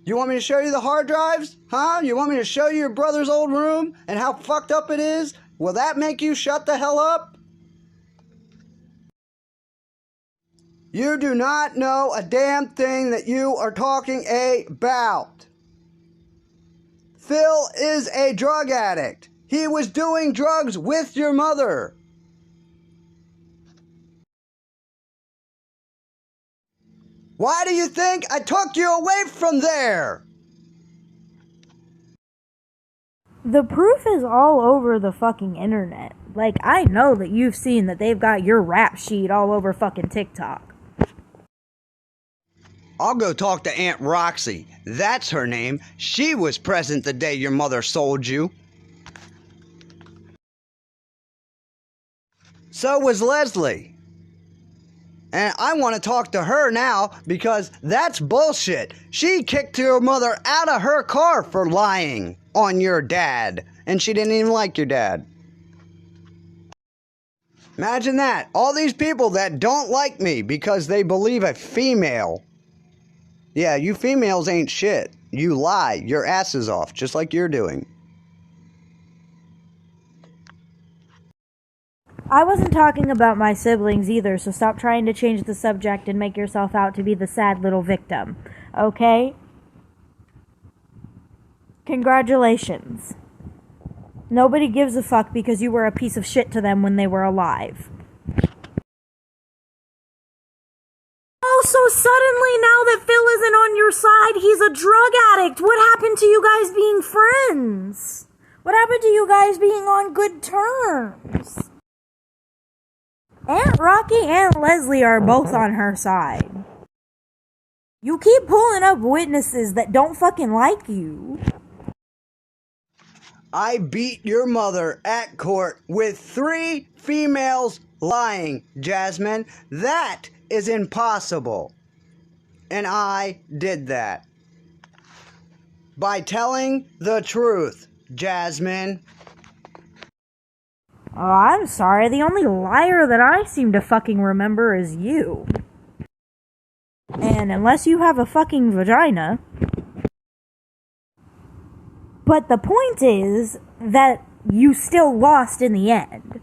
You want me to show you the hard drives? Huh? You want me to show you your brother's old room and how fucked up it is? Will that make you shut the hell up? You do not know a damn thing that you are talking about. Phil is a drug addict. He was doing drugs with your mother. Why do you think I took you away from there? The proof is all over the fucking internet. Like, I know that you've seen that they've got your rap sheet all over fucking TikTok. I'll go talk to Aunt Roxy. That's her name. She was present the day your mother sold you. So was Leslie. And I want to talk to her now because that's bullshit. She kicked your mother out of her car for lying on your dad. And she didn't even like your dad. Imagine that. All these people that don't like me because they believe a female. Yeah, you females ain't shit. You lie your asses off, just like you're doing. I wasn't talking about my siblings either, so stop trying to change the subject and make yourself out to be the sad little victim. Okay? Congratulations. Nobody gives a fuck because you were a piece of shit to them when they were alive. Oh, so suddenly now that Phil isn't on your side, he's a drug addict. What happened to you guys being friends? What happened to you guys being on good terms? Aunt Rocky and Leslie are both on her side. You keep pulling up witnesses that don't fucking like you. I beat your mother at court with 3 females lying, Jasmine. That is impossible. And I did that. By telling the truth, Jasmine. Oh, I'm sorry. The only liar that I seem to fucking remember is you. And unless you have a fucking vagina. But the point is that you still lost in the end.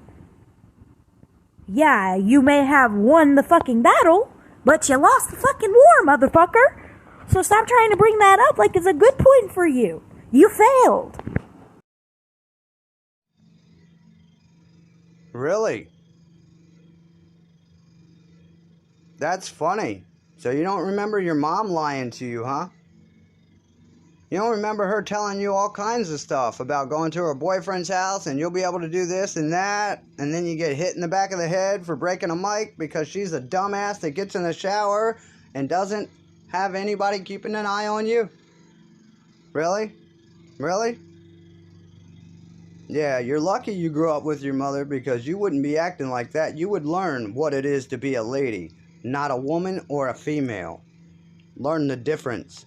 Yeah, you may have won the fucking battle, but you lost the fucking war, motherfucker. So stop trying to bring that up like it's a good point for you. You failed. Really? That's funny. So you don't remember your mom lying to you, huh? You don't remember her telling you all kinds of stuff about going to her boyfriend's house and you'll be able to do this and that, and then you get hit in the back of the head for breaking a mic because she's a dumbass that gets in the shower and doesn't have anybody keeping an eye on you? Really? Really? Yeah, you're lucky you grew up with your mother because you wouldn't be acting like that. You would learn what it is to be a lady, not a woman or a female. Learn the difference.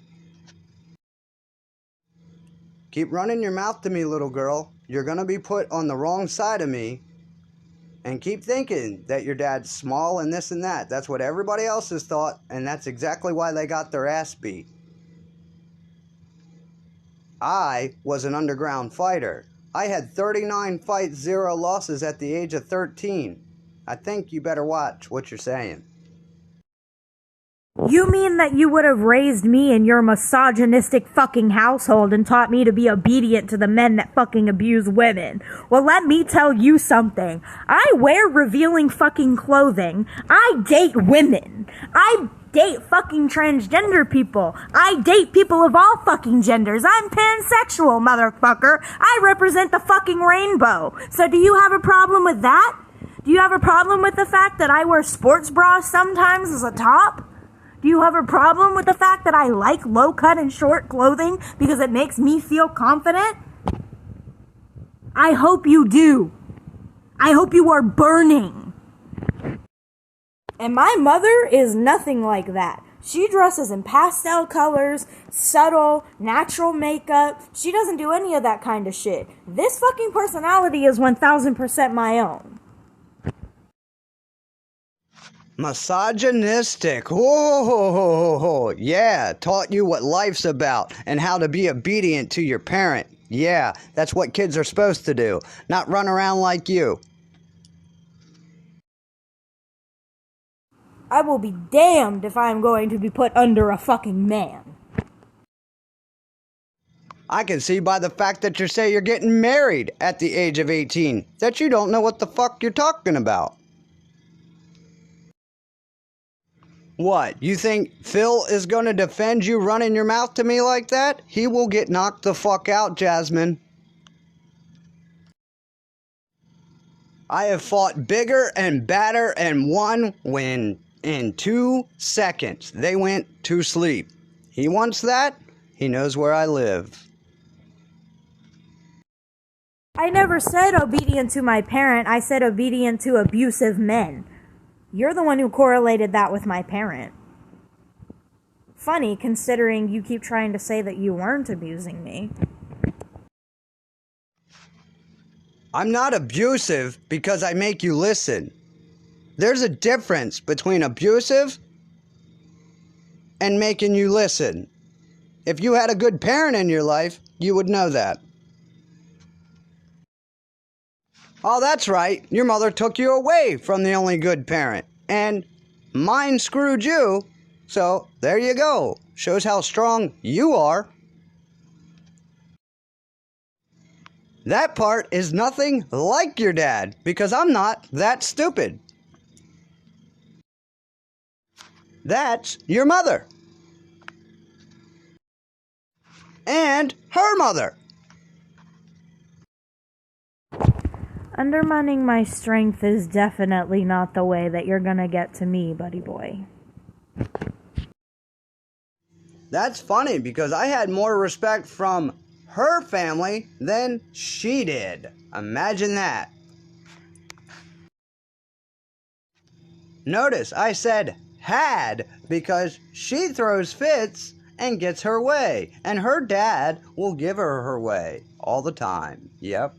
Keep running your mouth to me, little girl. You're going to be put on the wrong side of me. And keep thinking that your dad's small and this and that. That's what everybody else has thought, and that's exactly why they got their ass beat. I was an underground fighter. I had 39 fights, 0 losses at the age of 13. I think you better watch what you're saying. You mean that you would have raised me in your misogynistic fucking household and taught me to be obedient to the men that fucking abuse women? Well, let me tell you something. I wear revealing fucking clothing. I date women. I date fucking transgender people. I date people of all fucking genders. I'm pansexual, motherfucker. I represent the fucking rainbow. So do you have a problem with that? Do you have a problem with the fact that I wear sports bras sometimes as a top? Do you have a problem with the fact that I like low-cut and short clothing because it makes me feel confident? I hope you do. I hope you are burning. And my mother is nothing like that. She dresses in pastel colors, subtle, natural makeup. She doesn't do any of that kind of shit. This fucking personality is 1000% my own. Misogynistic. Whoa. Yeah, taught you what life's about and how to be obedient to your parent. Yeah, that's what kids are supposed to do, not run around like you. I will be damned if I'm going to be put under a fucking man. I can see by the fact that you say you're getting married at the age of 18 that you don't know what the fuck you're talking about. What, you think Phil is gonna defend you running your mouth to me like that? He will get knocked the fuck out, Jasmine. I have fought bigger and badder and won when in 2 seconds they went to sleep. He wants that. He knows where I live. I never said obedient to my parent. I said obedient to abusive men. You're the one who correlated that with my parent. Funny, considering you keep trying to say that you weren't abusing me. I'm not abusive because I make you listen. There's a difference between abusive and making you listen. If you had a good parent in your life, you would know that. Oh, that's right. Your mother took you away from the only good parent. And mine screwed you. So, there you go. Shows how strong you are. That part is nothing like your dad, because I'm not that stupid. That's your mother. And her mother. Undermining my strength is definitely not the way that you're gonna get to me, buddy boy. That's funny because I had more respect from her family than she did. Imagine that. Notice I said had because she throws fits and gets her way. And her dad will give her way all the time. Yep.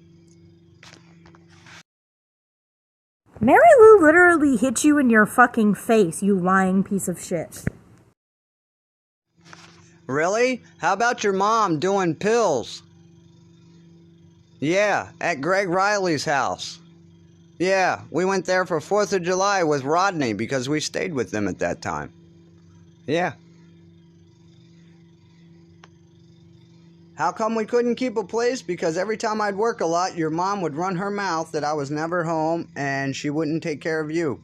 Mary Lou literally hit you in your fucking face, you lying piece of shit. Really? How about your mom doing pills? Yeah, at Greg Riley's house. Yeah, we went there for 4th of July with Rodney because we stayed with them at that time. Yeah. How come we couldn't keep a place? Because every time I'd work a lot, your mom would run her mouth that I was never home and she wouldn't take care of you.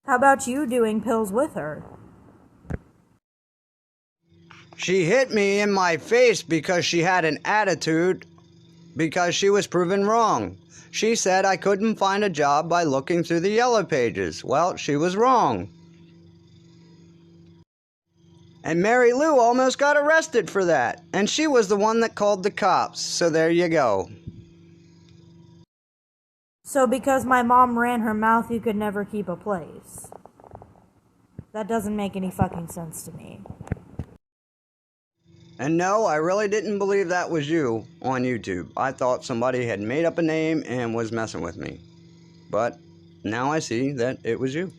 How about you doing pills with her? She hit me in my face because she had an attitude because she was proven wrong. She said I couldn't find a job by looking through the yellow pages. Well, she was wrong. And Mary Lou almost got arrested for that. And she was the one that called the cops. So there you go. So because my mom ran her mouth, you could never keep a place. That doesn't make any fucking sense to me. And no, I really didn't believe that was you on YouTube. I thought somebody had made up a name and was messing with me. But now I see that it was you.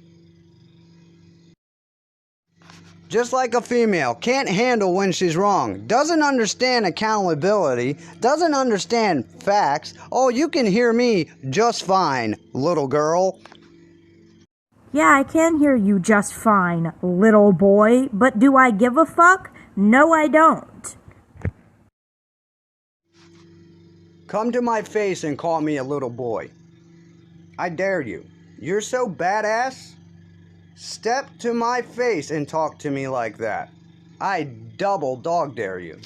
Just like a female, can't handle when she's wrong, doesn't understand accountability, doesn't understand facts. Oh, you can hear me just fine, little girl. Yeah, I can hear you just fine, little boy, but do I give a fuck? No, I don't. Come to my face and call me a little boy. I dare you. You're so badass. Step to my face and talk to me like that. I double dog dare you.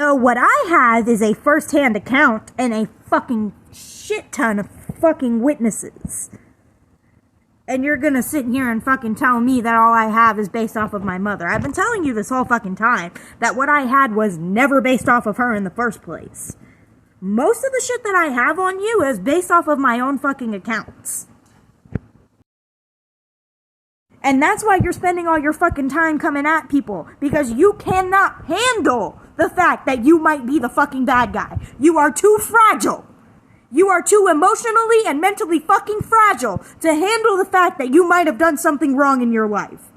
So what I have is a first-hand account and a fucking shit ton of fucking witnesses. And you're gonna sit here and fucking tell me that all I have is based off of my mother. I've been telling you this whole fucking time that what I had was never based off of her in the first place. Most of the shit that I have on you is based off of my own fucking accounts. And that's why you're spending all your fucking time coming at people. Because you cannot handle the fact that you might be the fucking bad guy. You are too fragile. You are too emotionally and mentally fucking fragile to handle the fact that you might have done something wrong in your life.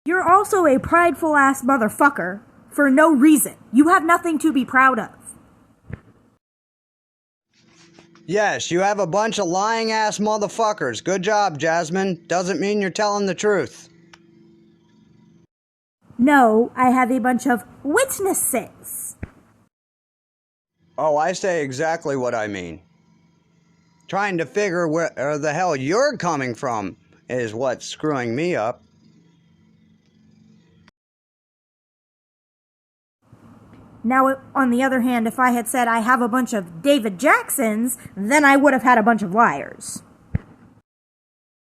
You're also a prideful ass motherfucker for no reason. You have nothing to be proud of. Yes, you have a bunch of lying ass motherfuckers. Good job, Jasmine. Doesn't mean you're telling the truth. No, I have a bunch of witnesses. Oh, I say exactly what I mean. Trying to figure where the hell you're coming from is what's screwing me up. Now, on the other hand, if I had said I have a bunch of David Jacksons, then I would have had a bunch of liars.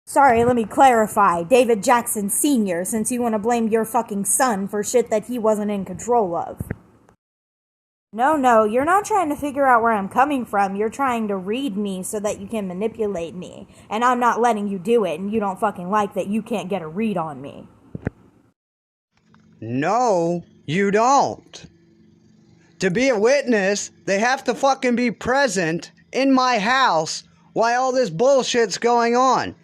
Sorry, let me clarify. David Jackson Sr., since you want to blame your fucking son for shit that he wasn't in control of. No, you're not trying to figure out where I'm coming from. You're trying to read me so that you can manipulate me. And I'm not letting you do it, and you don't fucking like that you can't get a read on me. No, you don't. To be a witness, they have to fucking be present in my house while all this bullshit's going on.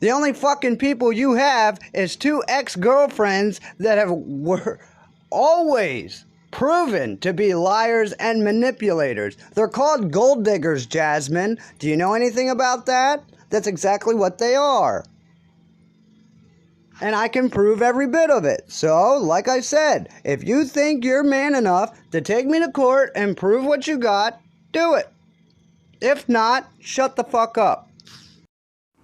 The only fucking people you have is 2 ex-girlfriends that were always proven to be liars and manipulators. They're called gold diggers, Jasmine. Do you know anything about that? That's exactly what they are. And I can prove every bit of it. So, like I said, if you think you're man enough to take me to court and prove what you got, do it. If not, shut the fuck up.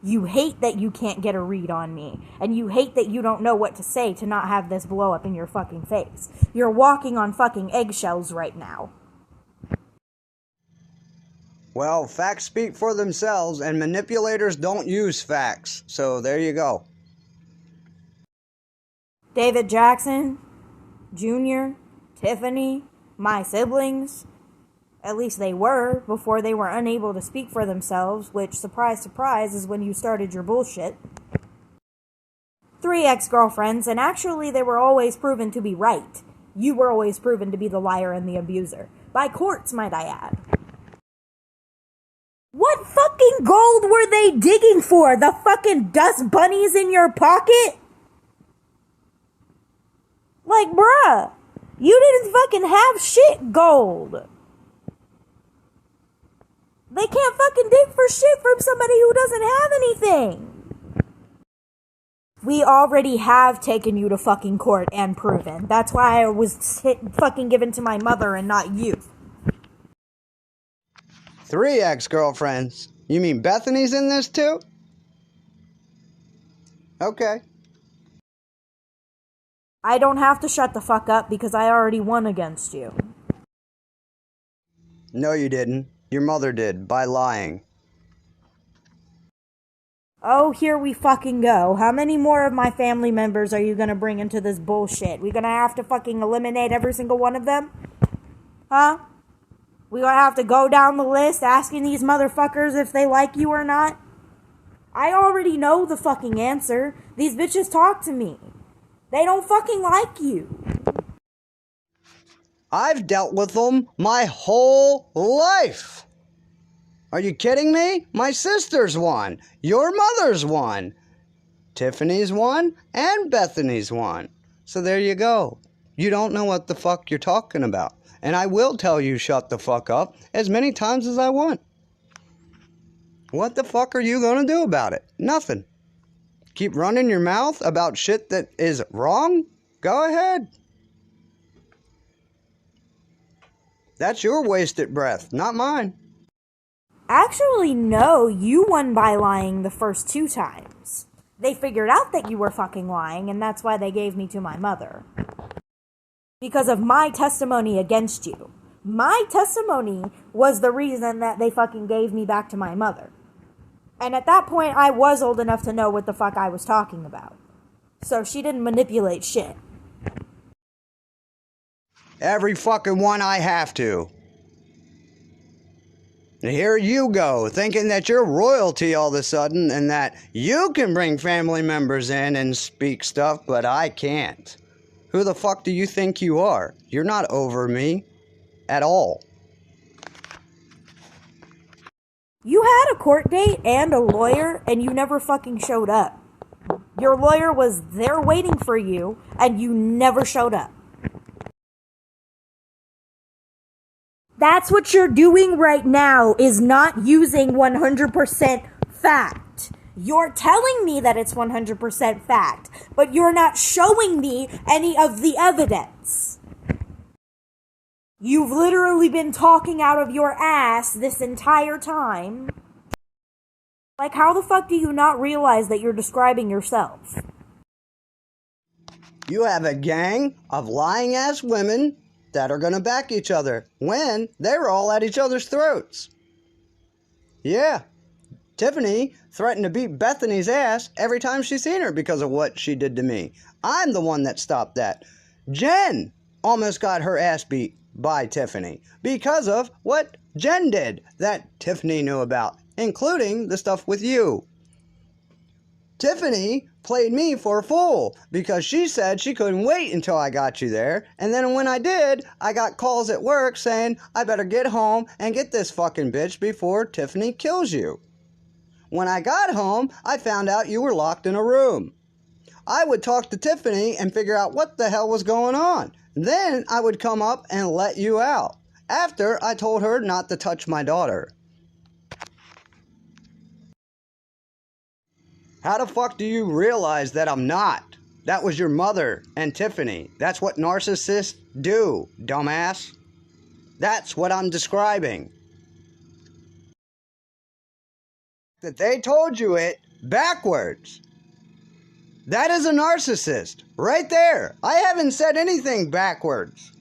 You hate that you can't get a read on me, and you hate that you don't know what to say to not have this blow up in your fucking face. You're walking on fucking eggshells right now. Well, facts speak for themselves, and manipulators don't use facts. So, there you go. David Jackson, Jr., Tiffany, my siblings, at least they were, before they were unable to speak for themselves, which, surprise, surprise, is when you started your bullshit. 3 ex-girlfriends, and actually they were always proven to be right. You were always proven to be the liar and the abuser. By courts, might I add. What fucking gold were they digging for? The fucking dust bunnies in your pocket? Like, bruh, you didn't fucking have shit gold. They can't fucking dig for shit from somebody who doesn't have anything. We already have taken you to fucking court and proven. That's why I was fucking given to my mother and not you. 3 ex-girlfriends? You mean Bethany's in this too? Okay. I don't have to shut the fuck up because I already won against you. No, you didn't. Your mother did, by lying. Oh, here we fucking go. How many more of my family members are you gonna bring into this bullshit? We gonna have to fucking eliminate every single one of them? Huh? We gonna have to go down the list asking these motherfuckers if they like you or not? I already know the fucking answer. These bitches talk to me. They don't fucking like you. I've dealt with them my whole life. Are you kidding me? My sister's won. Your mother's won. Tiffany's won. And Bethany's won. So there you go. You don't know what the fuck you're talking about. And I will tell you shut the fuck up as many times as I want. What the fuck are you gonna do about it? Nothing. Keep running your mouth about shit that is wrong? Go ahead. That's your wasted breath, not mine. Actually, no, you won by lying the first 2 times. They figured out that you were fucking lying, and that's why they gave me to my mother. Because of my testimony against you. My testimony was the reason that they fucking gave me back to my mother. And at that point, I was old enough to know what the fuck I was talking about. So she didn't manipulate shit. Every fucking one I have to. And here you go, thinking that you're royalty all of a sudden and that you can bring family members in and speak stuff, but I can't. Who the fuck do you think you are? You're not over me at all. You had a court date and a lawyer, and you never fucking showed up. Your lawyer was there waiting for you, and you never showed up. That's what you're doing right now, is not using 100% fact. You're telling me that it's 100% fact, but you're not showing me any of the evidence. You've literally been talking out of your ass this entire time. Like, how the fuck do you not realize that you're describing yourself? You have a gang of lying-ass women that are gonna back each other when they were all at each other's throats. Yeah, Tiffany threatened to beat Bethany's ass every time she seen her because of what she did to me. I'm the one that stopped that. Jen almost got her ass beat by Tiffany because of what Jen did that Tiffany knew about, including the stuff with you. Tiffany played me for a fool because she said she couldn't wait until I got you there, and then when I did, I got calls at work saying I better get home and get this fucking bitch before Tiffany kills you. When I got home, I found out you were locked in a room. I would talk to Tiffany and figure out what the hell was going on. Then I would come up and let you out, after I told her not to touch my daughter. How the fuck do you realize that I'm not? That was your mother and Tiffany. That's what narcissists do, dumbass. That's what I'm describing. That they told you it backwards. That is a narcissist, right there. I haven't said anything backwards.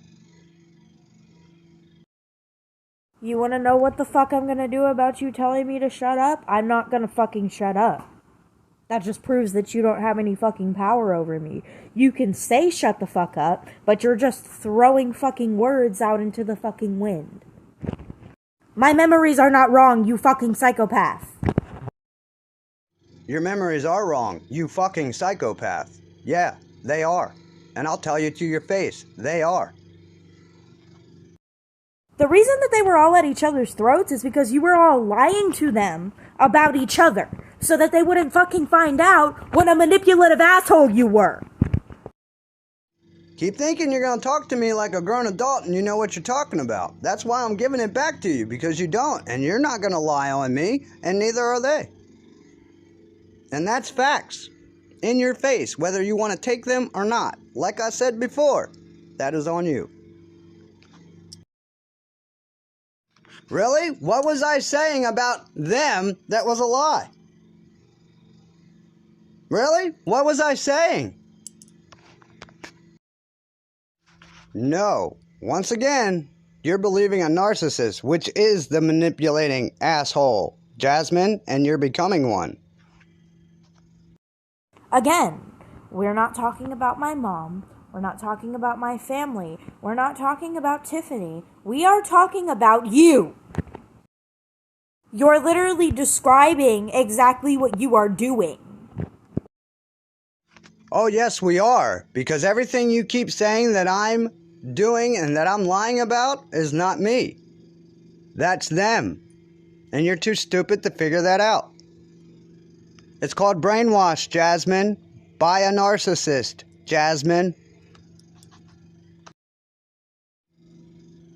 You wanna know what the fuck I'm gonna do about you telling me to shut up? I'm not gonna fucking shut up. That just proves that you don't have any fucking power over me. You can say shut the fuck up, but you're just throwing fucking words out into the fucking wind. My memories are not wrong, you fucking psychopath. Your memories are wrong, you fucking psychopath. Yeah, they are. And I'll tell you to your face, they are. The reason that they were all at each other's throats is because you were all lying to them about each other, so that they wouldn't fucking find out what a manipulative asshole you were. Keep thinking you're going to talk to me like a grown adult and you know what you're talking about. That's why I'm giving it back to you, because you don't, and you're not going to lie on me, and neither are they. And that's facts. In your face, whether you want to take them or not. Like I said before, that is on you. Really? What was I saying about them that was a lie? Really? What was I saying? No. Once again, you're believing a narcissist, which is the manipulating asshole, Jasmine, and you're becoming one. Again, we're not talking about my mom. We're not talking about my family. We're not talking about Tiffany. We are talking about you. You're literally describing exactly what you are doing. Oh, yes, we are. Because everything you keep saying that I'm doing and that I'm lying about is not me. That's them. And you're too stupid to figure that out. It's called brainwash, Jasmine. By a narcissist, Jasmine.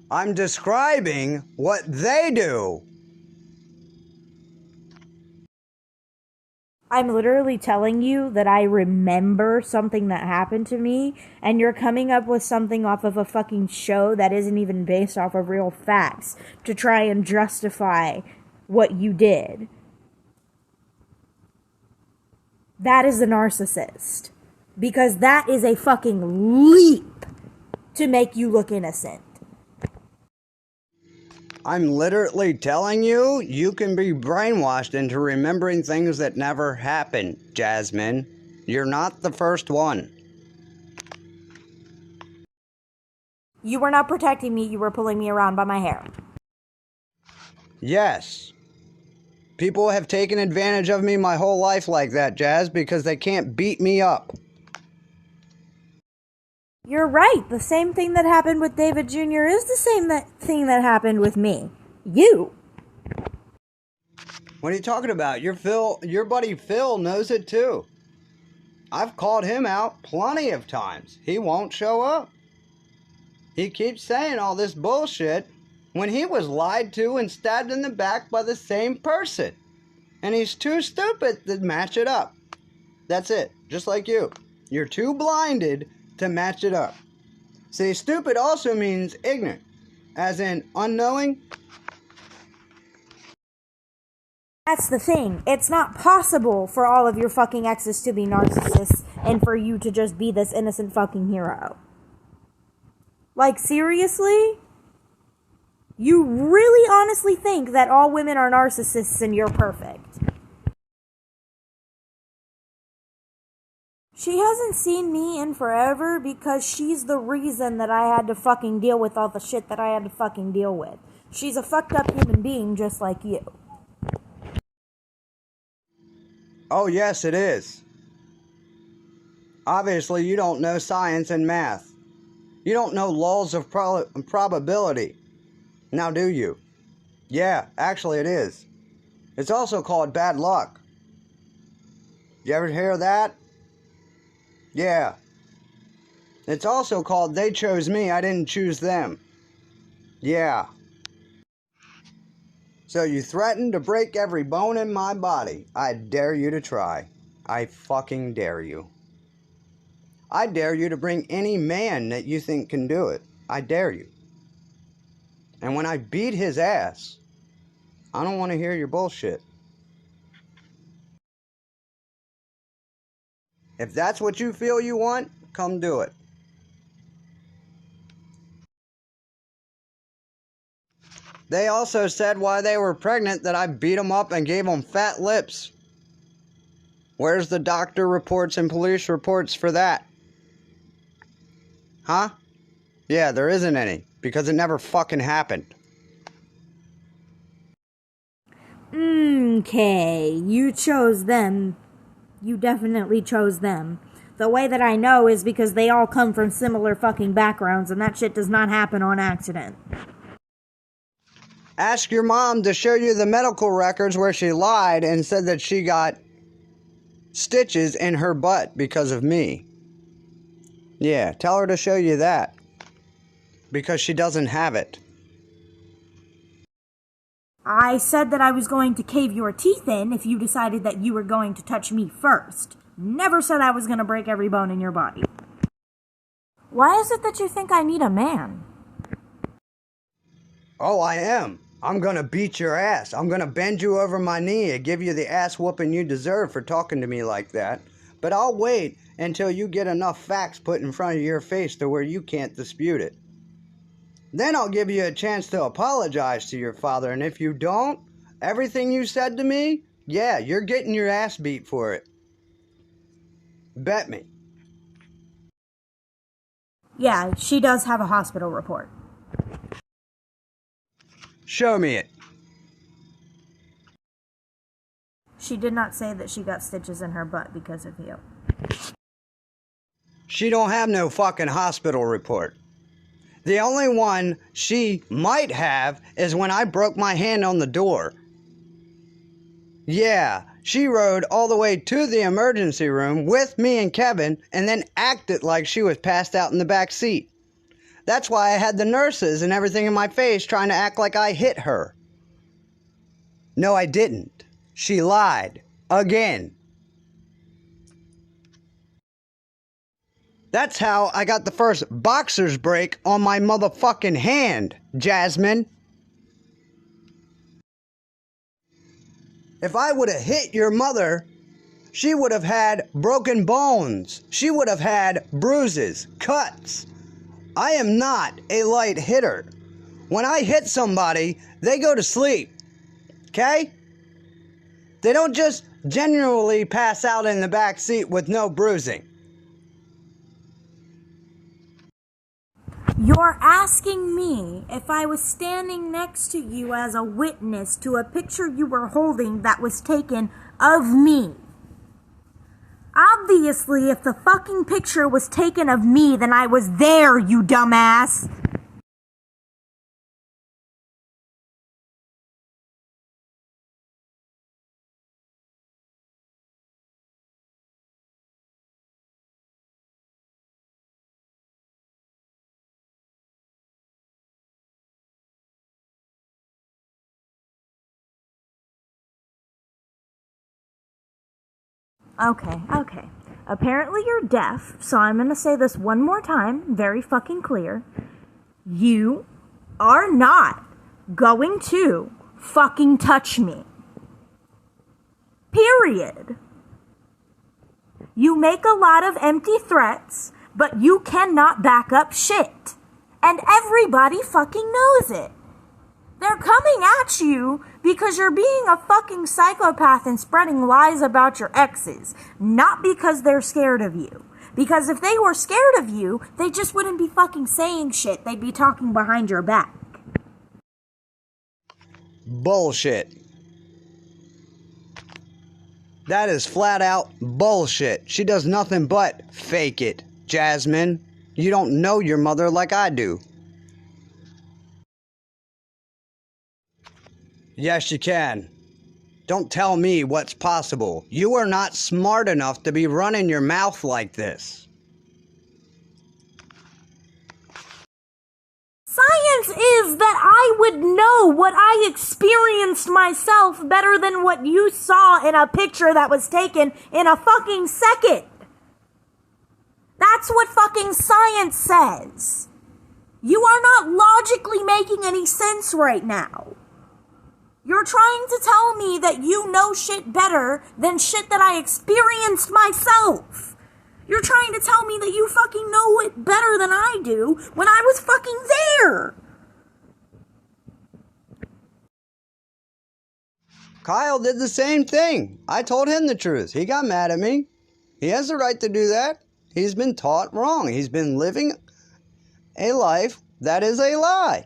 I'm describing what they do. I'm literally telling you that I remember something that happened to me, and you're coming up with something off of a fucking show that isn't even based off of real facts to try and justify what you did. That is a narcissist. Because that is a fucking leap to make you look innocent. I'm literally telling you, you can be brainwashed into remembering things that never happened, Jasmine. You're not the first one. You were not protecting me, you were pulling me around by my hair. Yes. People have taken advantage of me my whole life like that, Jazz, because they can't beat me up. You're right. The same thing that happened with David Jr. is the same thing that happened with me. You. What are you talking about? Your buddy Phil knows it too. I've called him out plenty of times. He won't show up. He keeps saying all this bullshit when he was lied to and stabbed in the back by the same person. and he's too stupid to match it up. That's it. Just like you. You're too blinded to match it up. See, stupid also means ignorant, as in unknowing. That's the thing. It's not possible for all of your fucking exes to be narcissists and for you to just be this innocent fucking hero. Like, seriously? You really honestly think that all women are narcissists and you're perfect? She hasn't seen me in forever because she's the reason that I had to fucking deal with all the shit that I had to fucking deal with. She's a fucked up human being just like you. Oh, yes, it is. Obviously, you don't know science and math. You don't know laws of probability. Now, do you? Yeah, actually it is. It's also called bad luck. You ever hear that? Yeah. It's also called they chose me, I didn't choose them. Yeah. So you threatened to break every bone in my body. I dare you to try. I fucking dare you. I dare you to bring any man that you think can do it. I dare you. And when I beat his ass, I don't want to hear your bullshit. If that's what you feel you want, come do it. They also said while they were pregnant that I beat them up and gave them fat lips. Where's the doctor reports and police reports for that? Huh? Yeah, there isn't any, because it never fucking happened. Okay, you chose them. You definitely chose them. The way that I know is because they all come from similar fucking backgrounds, and that shit does not happen on accident. Ask your mom to show you the medical records where she lied and said that she got stitches in her butt because of me. Yeah, tell her to show you that. Because she doesn't have it. I said that I was going to cave your teeth in if you decided that you were going to touch me first. Never said I was going to break every bone in your body. Why is it that you think I need a man? Oh, I am. I'm gonna beat your ass. I'm gonna bend you over my knee and give you the ass whooping you deserve for talking to me like that. But I'll wait until you get enough facts put in front of your face to where you can't dispute it. Then I'll give you a chance to apologize to your father, and if you don't, everything you said to me, yeah, you're getting your ass beat for it. Bet me. Yeah, she does have a hospital report. Show me it. She did not say that she got stitches in her butt because of you. She don't have no fucking hospital report. The only one she might have is when I broke my hand on the door. Yeah, she rode all the way to the emergency room with me and Kevin and then acted like she was passed out in the back seat. That's why I had the nurses and everything in my face trying to act like I hit her. No, I didn't. She lied. Again. That's how I got the first boxer's break on my motherfucking hand, Jasmine. If I would have hit your mother, she would have had broken bones. She would have had bruises, cuts. I am not a light hitter. When I hit somebody, they go to sleep. Okay? They don't just genuinely pass out in the back seat with no bruising. You're asking me if I was standing next to you as a witness to a picture you were holding that was taken of me. Obviously, if the fucking picture was taken of me, then I was there, you dumbass. Okay. Apparently you're deaf, so I'm gonna say this one more time, very fucking clear. You are not going to fucking touch me. Period. You make a lot of empty threats, but you cannot back up shit. And everybody fucking knows it. They're coming at you because you're being a fucking psychopath and spreading lies about your exes, not because they're scared of you. Because if they were scared of you, they just wouldn't be fucking saying shit. They'd be talking behind your back. Bullshit. That is flat out bullshit. She does nothing but fake it, Jasmine. You don't know your mother like I do. Yes, you can. Don't tell me what's possible. You are not smart enough to be running your mouth like this. Science is that I would know what I experienced myself better than what you saw in a picture that was taken in a fucking second. That's what fucking science says. You are not logically making any sense right now. You're trying to tell me that you know shit better than shit that I experienced myself. You're trying to tell me that you fucking know it better than I do when I was fucking there. Kyle did the same thing. I told him the truth. He got mad at me. He has the right to do that. He's been taught wrong. He's been living a life that is a lie.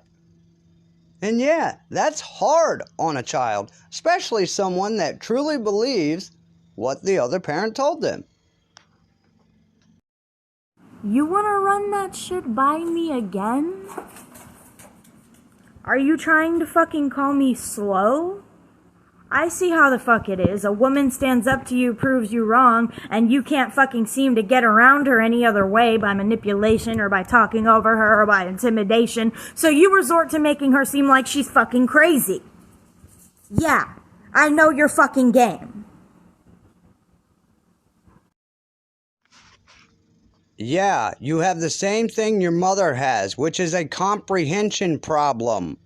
And yeah, that's hard on a child, especially someone that truly believes what the other parent told them. You wanna run that shit by me again? Are you trying to fucking call me slow? I see how the fuck it is. A woman stands up to you, proves you wrong, and you can't fucking seem to get around her any other way by manipulation or by talking over her or by intimidation. So you resort to making her seem like she's fucking crazy. Yeah, I know your fucking game. Yeah, you have the same thing your mother has, which is a comprehension problem.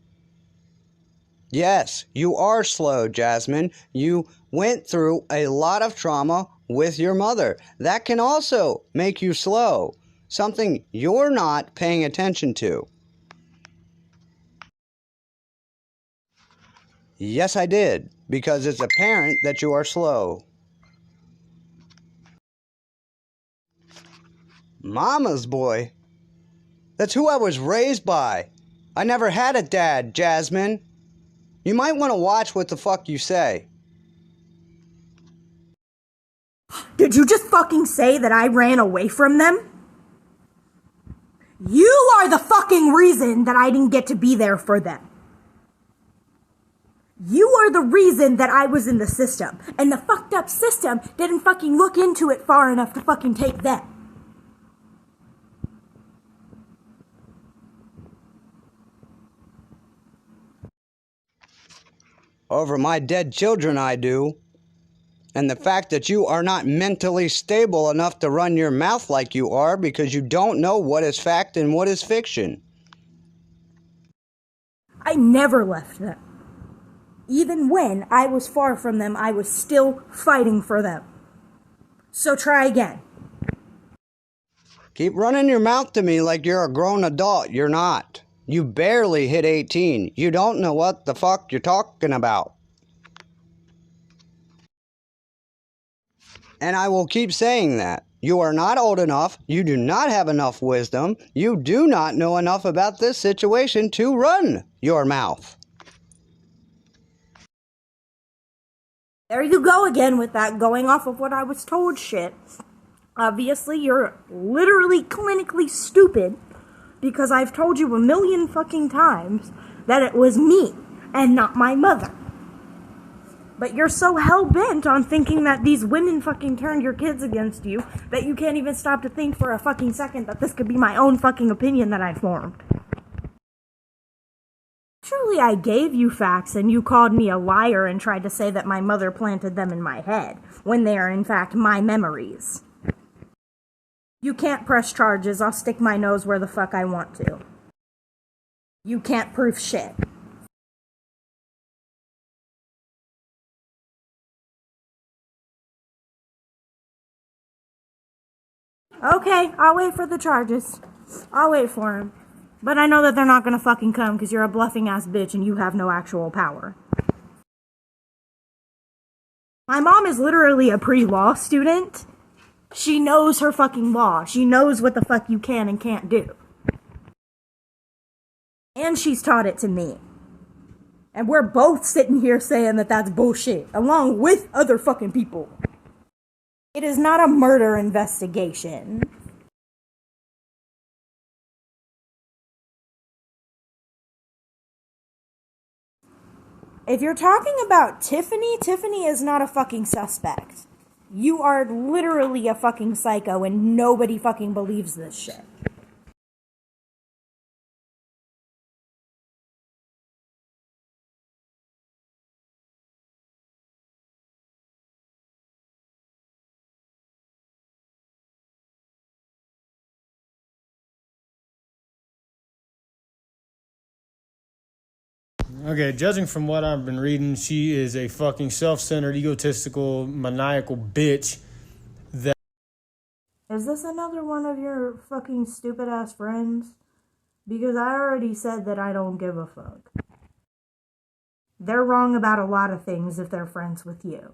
Yes, you are slow, Jasmine. You went through a lot of trauma with your mother. That can also make you slow, something you're not paying attention to. Yes, I did, because it's apparent that you are slow. Mama's boy? That's who I was raised by. I never had a dad, Jasmine. You might want to watch what the fuck you say. Did you just fucking say that I ran away from them? You are the fucking reason that I didn't get to be there for them. You are the reason that I was in the system, and the fucked up system didn't fucking look into it far enough to fucking take them. Over my dead children, I do. And the fact that you are not mentally stable enough to run your mouth like you are because you don't know what is fact and what is fiction. I never left them. Even when I was far from them, I was still fighting for them. So try again. Keep running your mouth to me like you're a grown adult. You're not. You barely hit 18. You don't know what the fuck you're talking about. And I will keep saying that. You are not old enough. You do not have enough wisdom. You do not know enough about this situation to run your mouth. There you go again with that going off of what I was told shit. Obviously, you're literally clinically stupid because I've told you a million fucking times that it was me and not my mother. But you're so hell-bent on thinking that these women fucking turned your kids against you that you can't even stop to think for a fucking second that this could be my own fucking opinion that I formed. Truly, I gave you facts and you called me a liar and tried to say that my mother planted them in my head, when they are in fact my memories. You can't press charges, I'll stick my nose where the fuck I want to. You can't prove shit. Okay, I'll wait for the charges. I'll wait for them. But I know that they're not gonna fucking come because you're a bluffing ass bitch and you have no actual power. My mom is literally a pre-law student. She knows her fucking law. She knows what the fuck you can and can't do. And she's taught it to me. And we're both sitting here saying that that's bullshit, along with other fucking people. It is not a murder investigation. If you're talking about Tiffany, Tiffany is not a fucking suspect. You are literally a fucking psycho and nobody fucking believes this shit. Okay, judging from what I've been reading, she is a fucking self-centered, egotistical, maniacal bitch that... Is this another one of your fucking stupid ass friends? Because I already said that I don't give a fuck. They're wrong about a lot of things if they're friends with you.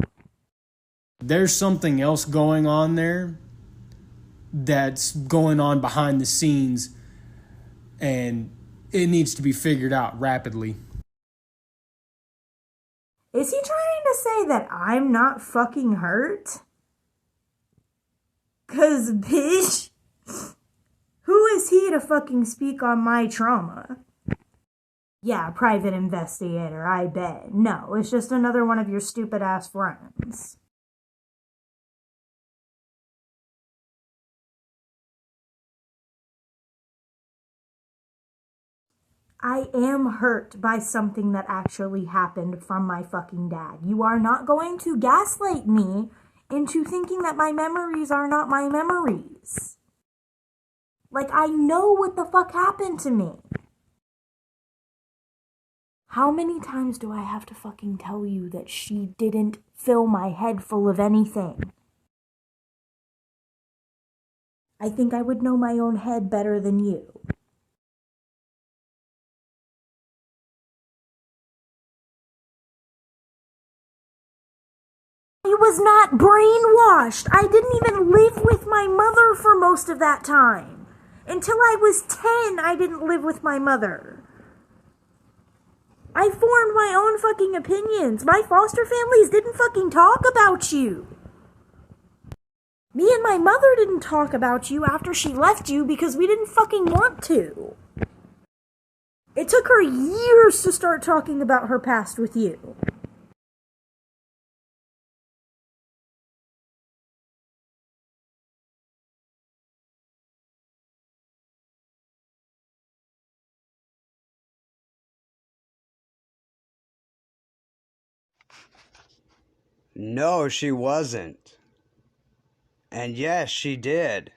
There's something else going on there that's going on behind the scenes, and it needs to be figured out rapidly. Is he trying to say that I'm not fucking hurt? 'Cause, bitch, who is he to fucking speak on my trauma? Yeah, private investigator, I bet. No, it's just another one of your stupid ass friends. I am hurt by something that actually happened from my fucking dad. You are not going to gaslight me into thinking that my memories are not my memories. Like, I know what the fuck happened to me. How many times do I have to fucking tell you that she didn't fill my head full of anything? I think I would know my own head better than you. I was not brainwashed. I didn't even live with my mother for most of that time. Until I was 10, I didn't live with my mother. I formed my own fucking opinions. My foster families didn't fucking talk about you. Me and my mother didn't talk about you after she left you because we didn't fucking want to. It took her years to start talking about her past with you. No, she wasn't. And yes, she did.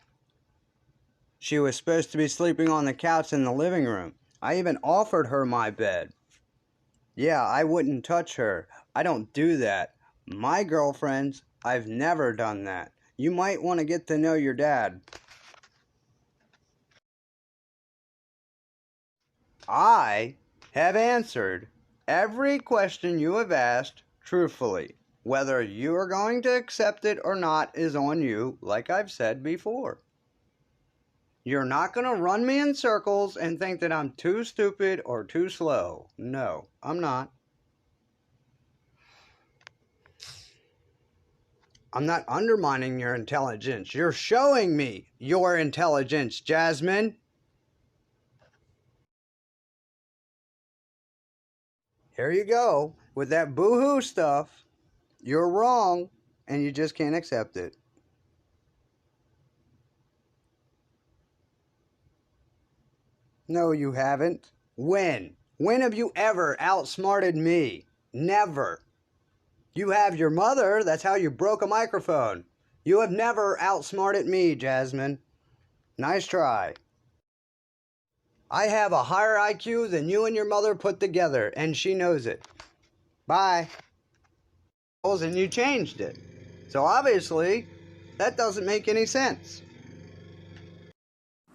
She was supposed to be sleeping on the couch in the living room. I even offered her my bed. Yeah, I wouldn't touch her. I don't do that. My girlfriends, I've never done that. You might want to get to know your dad. I have answered every question you have asked truthfully. Whether you are going to accept it or not is on you, like I've said before. You're not going to run me in circles and think that I'm too stupid or too slow. No, I'm not. I'm not undermining your intelligence. You're showing me your intelligence, Jasmine. Here you go with that boo-hoo stuff. You're wrong, and you just can't accept it. No, you haven't. When? When have you ever outsmarted me? Never. You have your mother, that's how you broke a microphone. You have never outsmarted me, Jasmine. Nice try. I have a higher IQ than you and your mother put together, and she knows it. Bye. And you changed it. So obviously, that doesn't make any sense.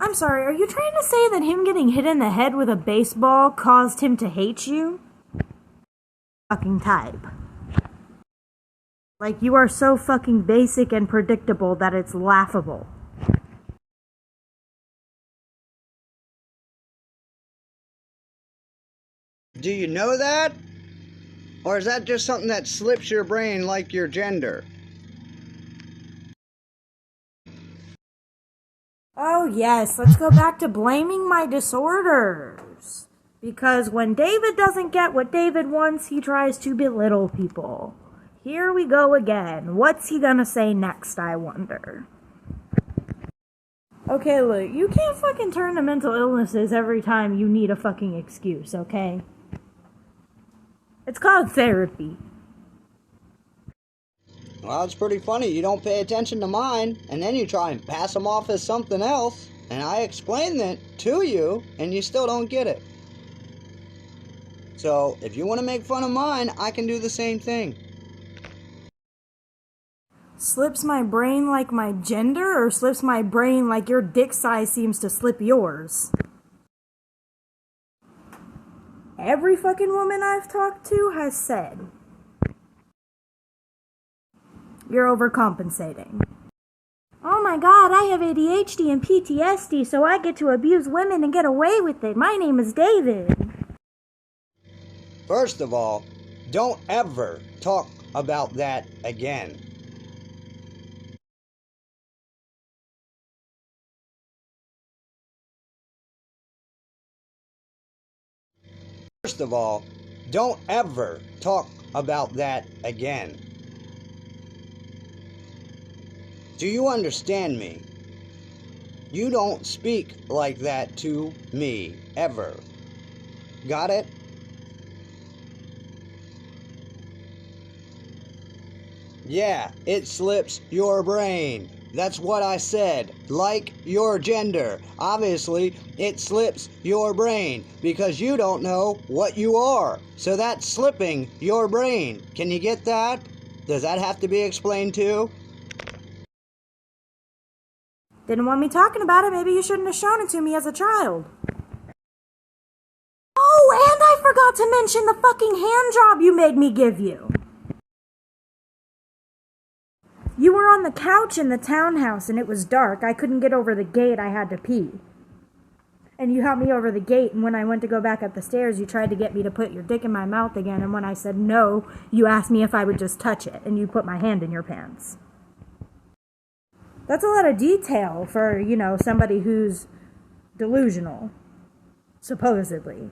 I'm sorry, are you trying to say that him getting hit in the head with a baseball caused him to hate you? Fucking type. Like, you are so fucking basic and predictable that it's laughable. Do you know that? Or is that just something that slips your brain like your gender? Oh yes, let's go back to blaming my disorders. Because when David doesn't get what David wants, he tries to belittle people. Here we go again. What's he gonna say next, I wonder? Okay, look, you can't fucking turn to mental illnesses every time you need a fucking excuse, okay? It's called therapy. Well, it's pretty funny. You don't pay attention to mine, and then you try and pass them off as something else, and I explain that to you, and you still don't get it. So, if you want to make fun of mine, I can do the same thing. Slips my brain like my gender, or slips my brain like your dick size seems to slip yours? Every fucking woman I've talked to has said, you're overcompensating. Oh my god, I have ADHD and PTSD, so I get to abuse women and get away with it. My name is David. First of all, don't ever talk about that again. First of all, don't ever talk about that again. Do you understand me? You don't speak like that to me, ever. Got it? Yeah, it slips your brain. That's what I said. Like your gender. Obviously, it slips your brain because you don't know what you are. So that's slipping your brain. Can you get that? Does that have to be explained too? Didn't want me talking about it, maybe you shouldn't have shown it to me as a child. Oh, and I forgot to mention the fucking hand job you made me give you. You were on the couch in the townhouse and it was dark. I couldn't get over the gate. I had to pee. And you helped me over the gate, and when I went to go back up the stairs, you tried to get me to put your dick in my mouth again, and when I said no, you asked me if I would just touch it, and you put my hand in your pants. That's a lot of detail for, somebody who's delusional. Supposedly.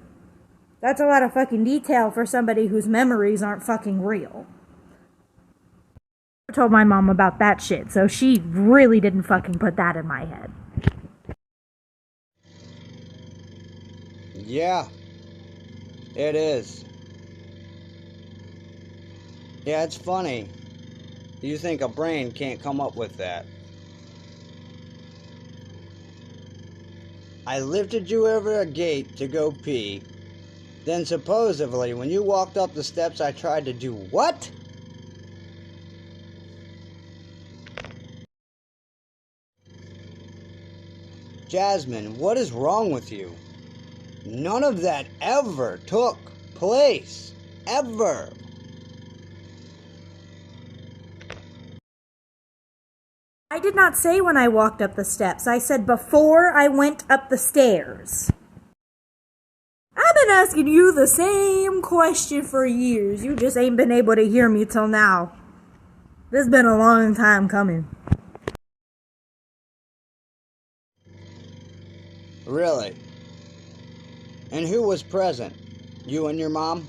That's a lot of fucking detail for somebody whose memories aren't fucking real. I told my mom about that shit, so she really didn't fucking put that in my head. Yeah, it is. Yeah, it's funny. You think a brain can't come up with that. I lifted you over a gate to go pee. Then supposedly, when you walked up the steps, I tried to do what? Jasmine, what is wrong with you? None of that ever took place. Ever. I did not say when I walked up the steps. I said before I went up the stairs. I've been asking you the same question for years. You just ain't been able to hear me till now. This has been a long time coming. Really? And who was present? You and your mom?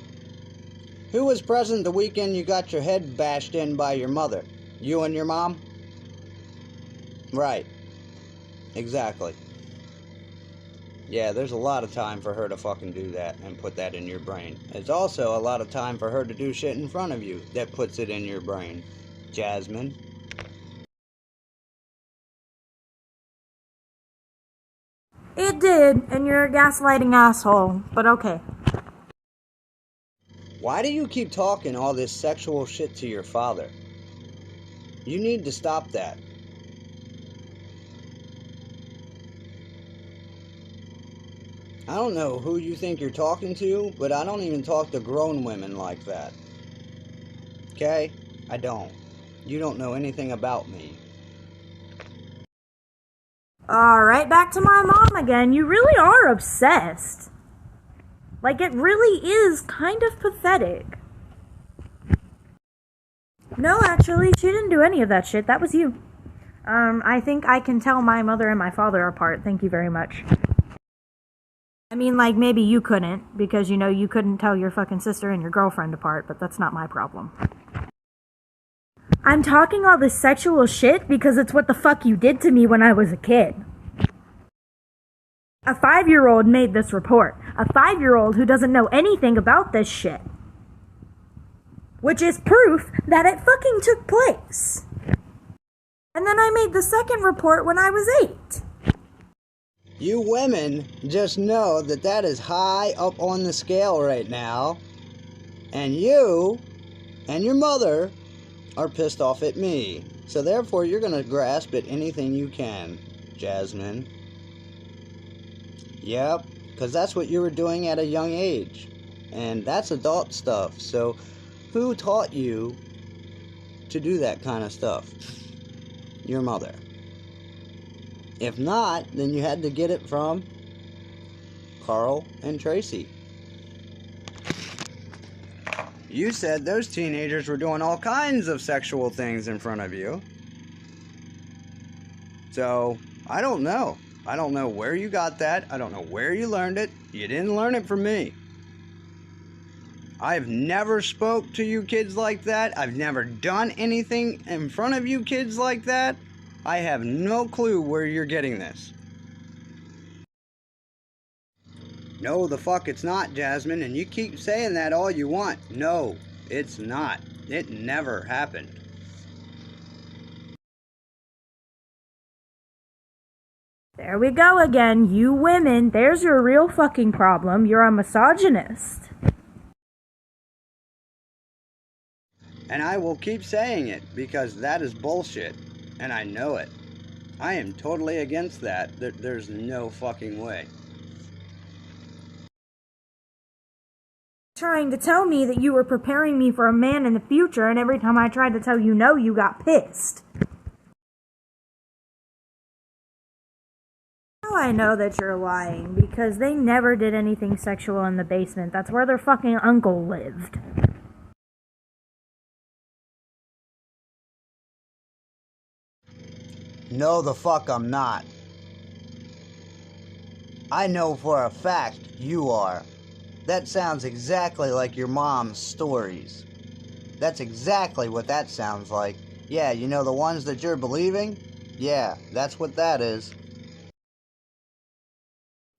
Who was present the weekend you got your head bashed in by your mother? You and your mom? Right. Exactly. Yeah, there's a lot of time for her to fucking do that and put that in your brain. It's also a lot of time for her to do shit in front of you that puts it in your brain. Jasmine. It did, and you're a gaslighting asshole, but okay. Why do you keep talking all this sexual shit to your father? You need to stop that. I don't know who you think you're talking to, but I don't even talk to grown women like that. Okay? I don't. You don't know anything about me. Alright, back to my mom again. You really are obsessed. Like, it really is kind of pathetic. No, actually, she didn't do any of that shit. That was you. I think I can tell my mother and my father apart. Thank you very much. I mean, like, maybe you couldn't, because, you know, you couldn't tell your fucking sister and your girlfriend apart, but that's not my problem. I'm talking all this sexual shit because it's what the fuck you did to me when I was a kid. A 5-year-old made this report. A 5-year-old who doesn't know anything about this shit. Which is proof that it fucking took place. And then I made the second report when I was 8. You women just know that that is high up on the scale right now. And you and your mother are pissed off at me. So therefore you're going to grasp at anything you can, Jasmine. Yep, because that's what you were doing at a young age. And that's adult stuff. So who taught you to do that kind of stuff? Your mother. If not, then you had to get it from Carl and Tracy. You said those teenagers were doing all kinds of sexual things in front of you. So, I don't know. I don't know where you got that. I don't know where you learned it. You didn't learn it from me. I've never spoke to you kids like that. I've never done anything in front of you kids like that. I have no clue where you're getting this. No, the fuck it's not, Jasmine, and you keep saying that all you want. No, it's not. It never happened. There we go again, you women. There's your real fucking problem. You're a misogynist. And I will keep saying it, because that is bullshit. And I know it. I am totally against that. There's no fucking way. Trying to tell me that you were preparing me for a man in the future, and every time I tried to tell you no, you got pissed. Now I know that you're lying, because they never did anything sexual in the basement. That's where their fucking uncle lived. No, the fuck I'm not. I know for a fact you are. That sounds exactly like your mom's stories. That's exactly what that sounds like. Yeah, you know the ones that you're believing? Yeah, that's what that is.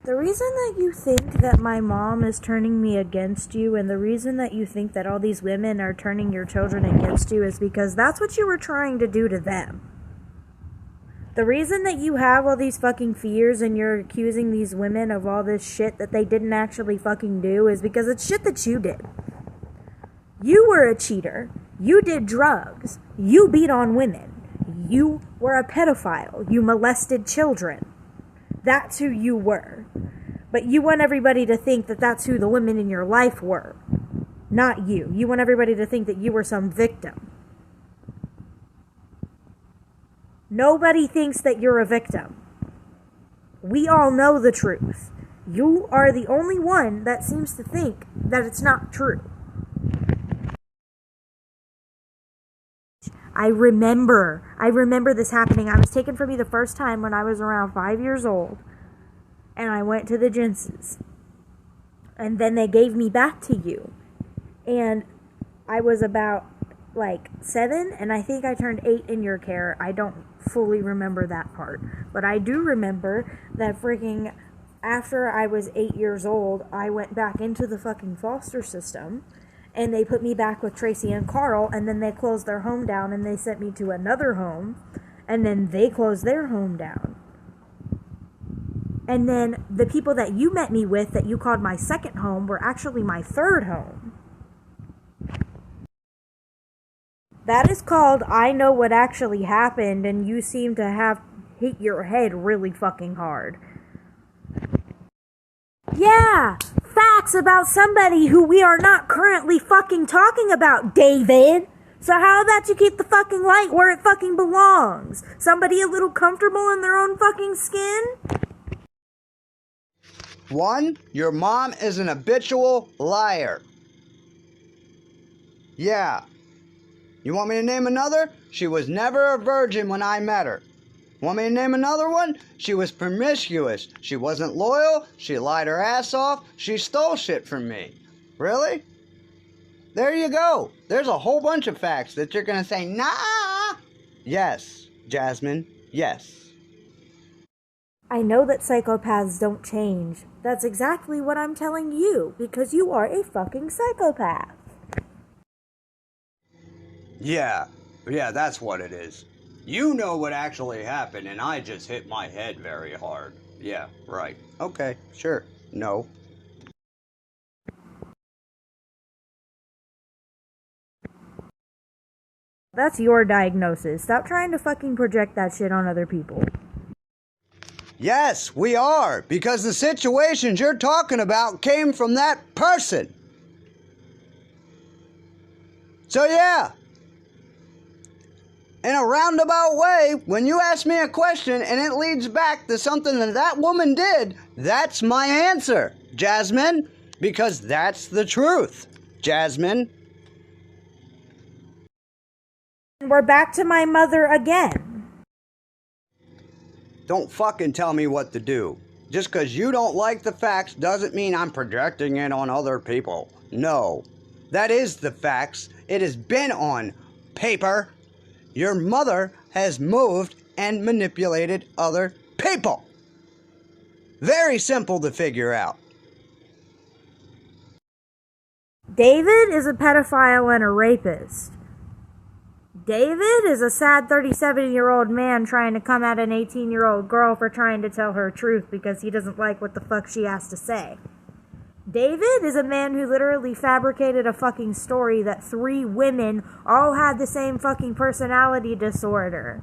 The reason that you think that my mom is turning me against you, and the reason that you think that all these women are turning your children against you, is because that's what you were trying to do to them. The reason that you have all these fucking fears and you're accusing these women of all this shit that they didn't actually fucking do is because it's shit that you did. You were a cheater. You did drugs. You beat on women. You were a pedophile. You molested children. That's who you were. But you want everybody to think that that's who the women in your life were. Not you. You want everybody to think that you were some victim. Nobody thinks that you're a victim. We all know the truth. You are the only one that seems to think that it's not true. I remember this happening. I was taken from you the first time when I was around 5 years old. And I went to the Jensen's. And then they gave me back to you. And I was about, 7, and I think I turned 8 in your care. I don't fully remember that part. But I do remember that freaking after I was 8 years old, I went back into the fucking foster system, and they put me back with Tracy and Carl, and then they closed their home down, and they sent me to another home, and then they closed their home down. And then the people that you met me with that you called my second home were actually my third home. That is called I know what actually happened, and you seem to have hit your head really fucking hard. Yeah, facts about somebody who we are not currently fucking talking about, David. So how about you keep the fucking light where it fucking belongs? Somebody a little comfortable in their own fucking skin? 1, your mom is an habitual liar. Yeah. You want me to name another? She was never a virgin when I met her. Want me to name another one? She was promiscuous. She wasn't loyal. She lied her ass off. She stole shit from me. Really? There you go. There's a whole bunch of facts that you're going to say, nah. Yes, Jasmine, yes. I know that psychopaths don't change. That's exactly what I'm telling you, because you are a fucking psychopath. Yeah, that's what it is. You know what actually happened, and I just hit my head very hard. Yeah, right. Okay, sure. No. That's your diagnosis. Stop trying to fucking project that shit on other people. Yes, we are, because the situations you're talking about came from that person. So yeah, in a roundabout way, when you ask me a question and it leads back to something that woman did, that's my answer, Jasmine, because that's the truth, Jasmine. We're back to my mother again. Don't fucking tell me what to do. Just because you don't like the facts doesn't mean I'm projecting it on other people. No. That is the facts. It has been on paper. Your mother has moved and manipulated other people. Very simple to figure out. David is a pedophile and a rapist. David is a sad 37-year-old man trying to come at an 18-year-old girl for trying to tell her truth because he doesn't like what the fuck she has to say. David is a man who literally fabricated a fucking story that 3 women all had the same fucking personality disorder.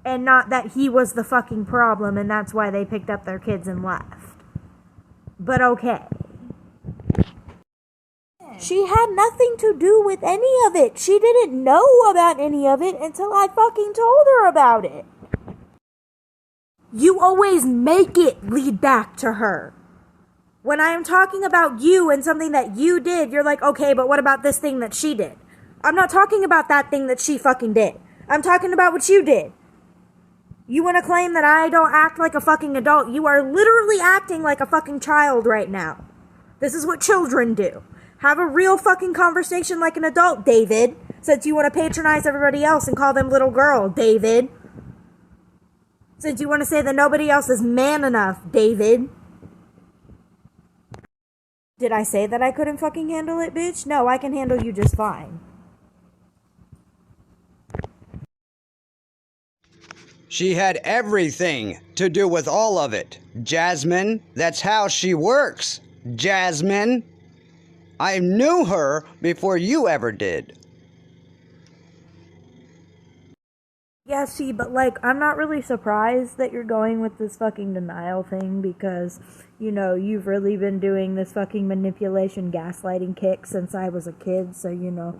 And not that he was the fucking problem and that's why they picked up their kids and left. But okay. She had nothing to do with any of it. She didn't know about any of it until I fucking told her about it. You always make it lead back to her. When I am talking about you and something that you did, you're like, okay, but what about this thing that she did? I'm not talking about that thing that she fucking did. I'm talking about what you did. You want to claim that I don't act like a fucking adult? You are literally acting like a fucking child right now. This is what children do. Have a real fucking conversation like an adult, David. Since you want to patronize everybody else and call them little girl, David. Since you want to say that nobody else is man enough, David. Did I say that I couldn't fucking handle it, bitch? No, I can handle you just fine. She had everything to do with all of it, Jasmine. That's how she works, Jasmine. I knew her before you ever did. Yeah, see, but like, I'm not really surprised that you're going with this fucking denial thing because, you know, you've really been doing this fucking manipulation, gaslighting kick since I was a kid, so, you know,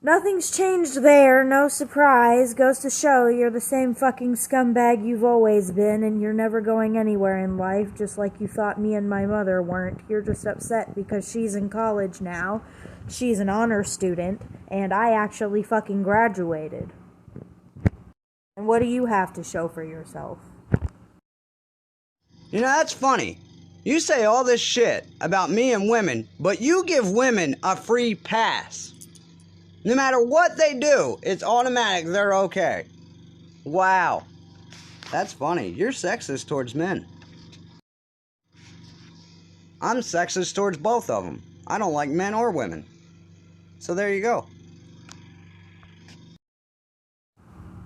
nothing's changed there, no surprise. Goes to show you're the same fucking scumbag you've always been, and you're never going anywhere in life, just like you thought me and my mother weren't. You're just upset because she's in college now, she's an honor student, and I actually fucking graduated. And what do you have to show for yourself? You know, that's funny. You say all this shit about me and women, but you give women a free pass. No matter what they do, it's automatic, they're okay. Wow. That's funny. You're sexist towards men. I'm sexist towards both of them. I don't like men or women. So there you go.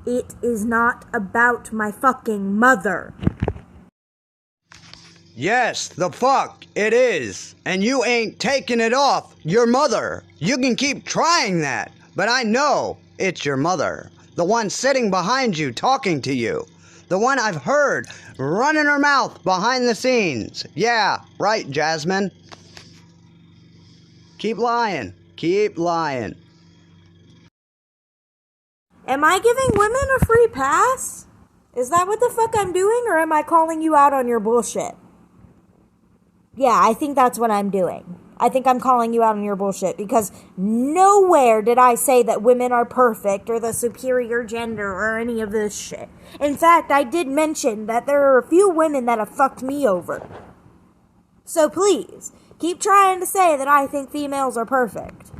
It is not about my fucking mother. Yes, the fuck it is. And you ain't taking it off your mother. You can keep trying that, but I know it's your mother. The one sitting behind you talking to you. The one I've heard running her mouth behind the scenes. Yeah, right, Jasmine. Keep lying. Keep lying. Am I giving women a free pass? Is that what the fuck I'm doing, or am I calling you out on your bullshit? Yeah, I think that's what I'm doing. I think I'm calling you out on your bullshit, because nowhere did I say that women are perfect or the superior gender or any of this shit. In fact, I did mention that there are a few women that have fucked me over. So please, keep trying to say that I think females are perfect.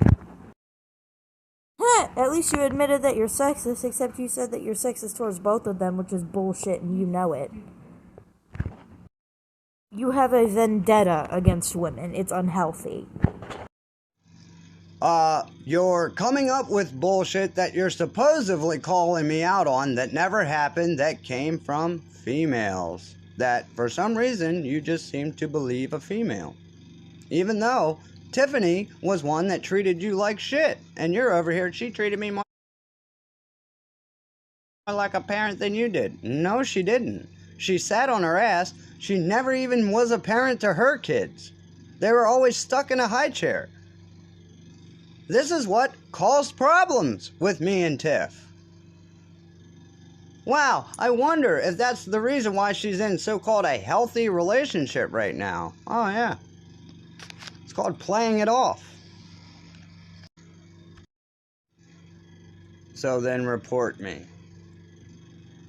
At least you admitted that you're sexist, except you said that you're sexist towards both of them, which is bullshit and you know it. You have a vendetta against women. It's unhealthy. You're coming up with bullshit that you're supposedly calling me out on that never happened, that came from females. That, for some reason, you just seem to believe a female. Even though Tiffany was one that treated you like shit, and you're over here, she treated me more like a parent than you did. No, she didn't. She sat on her ass. She never even was a parent to her kids. They were always stuck in a high chair. This is what caused problems with me and Tiff. Wow, I wonder if that's the reason why she's in so-called a healthy relationship right now. Oh yeah. It's called playing it off. So then report me.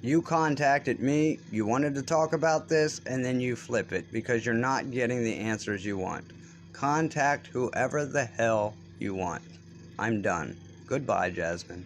You contacted me, you wanted to talk about this, and then you flip it because you're not getting the answers you want. Contact whoever the hell you want. I'm done. Goodbye, Jasmine.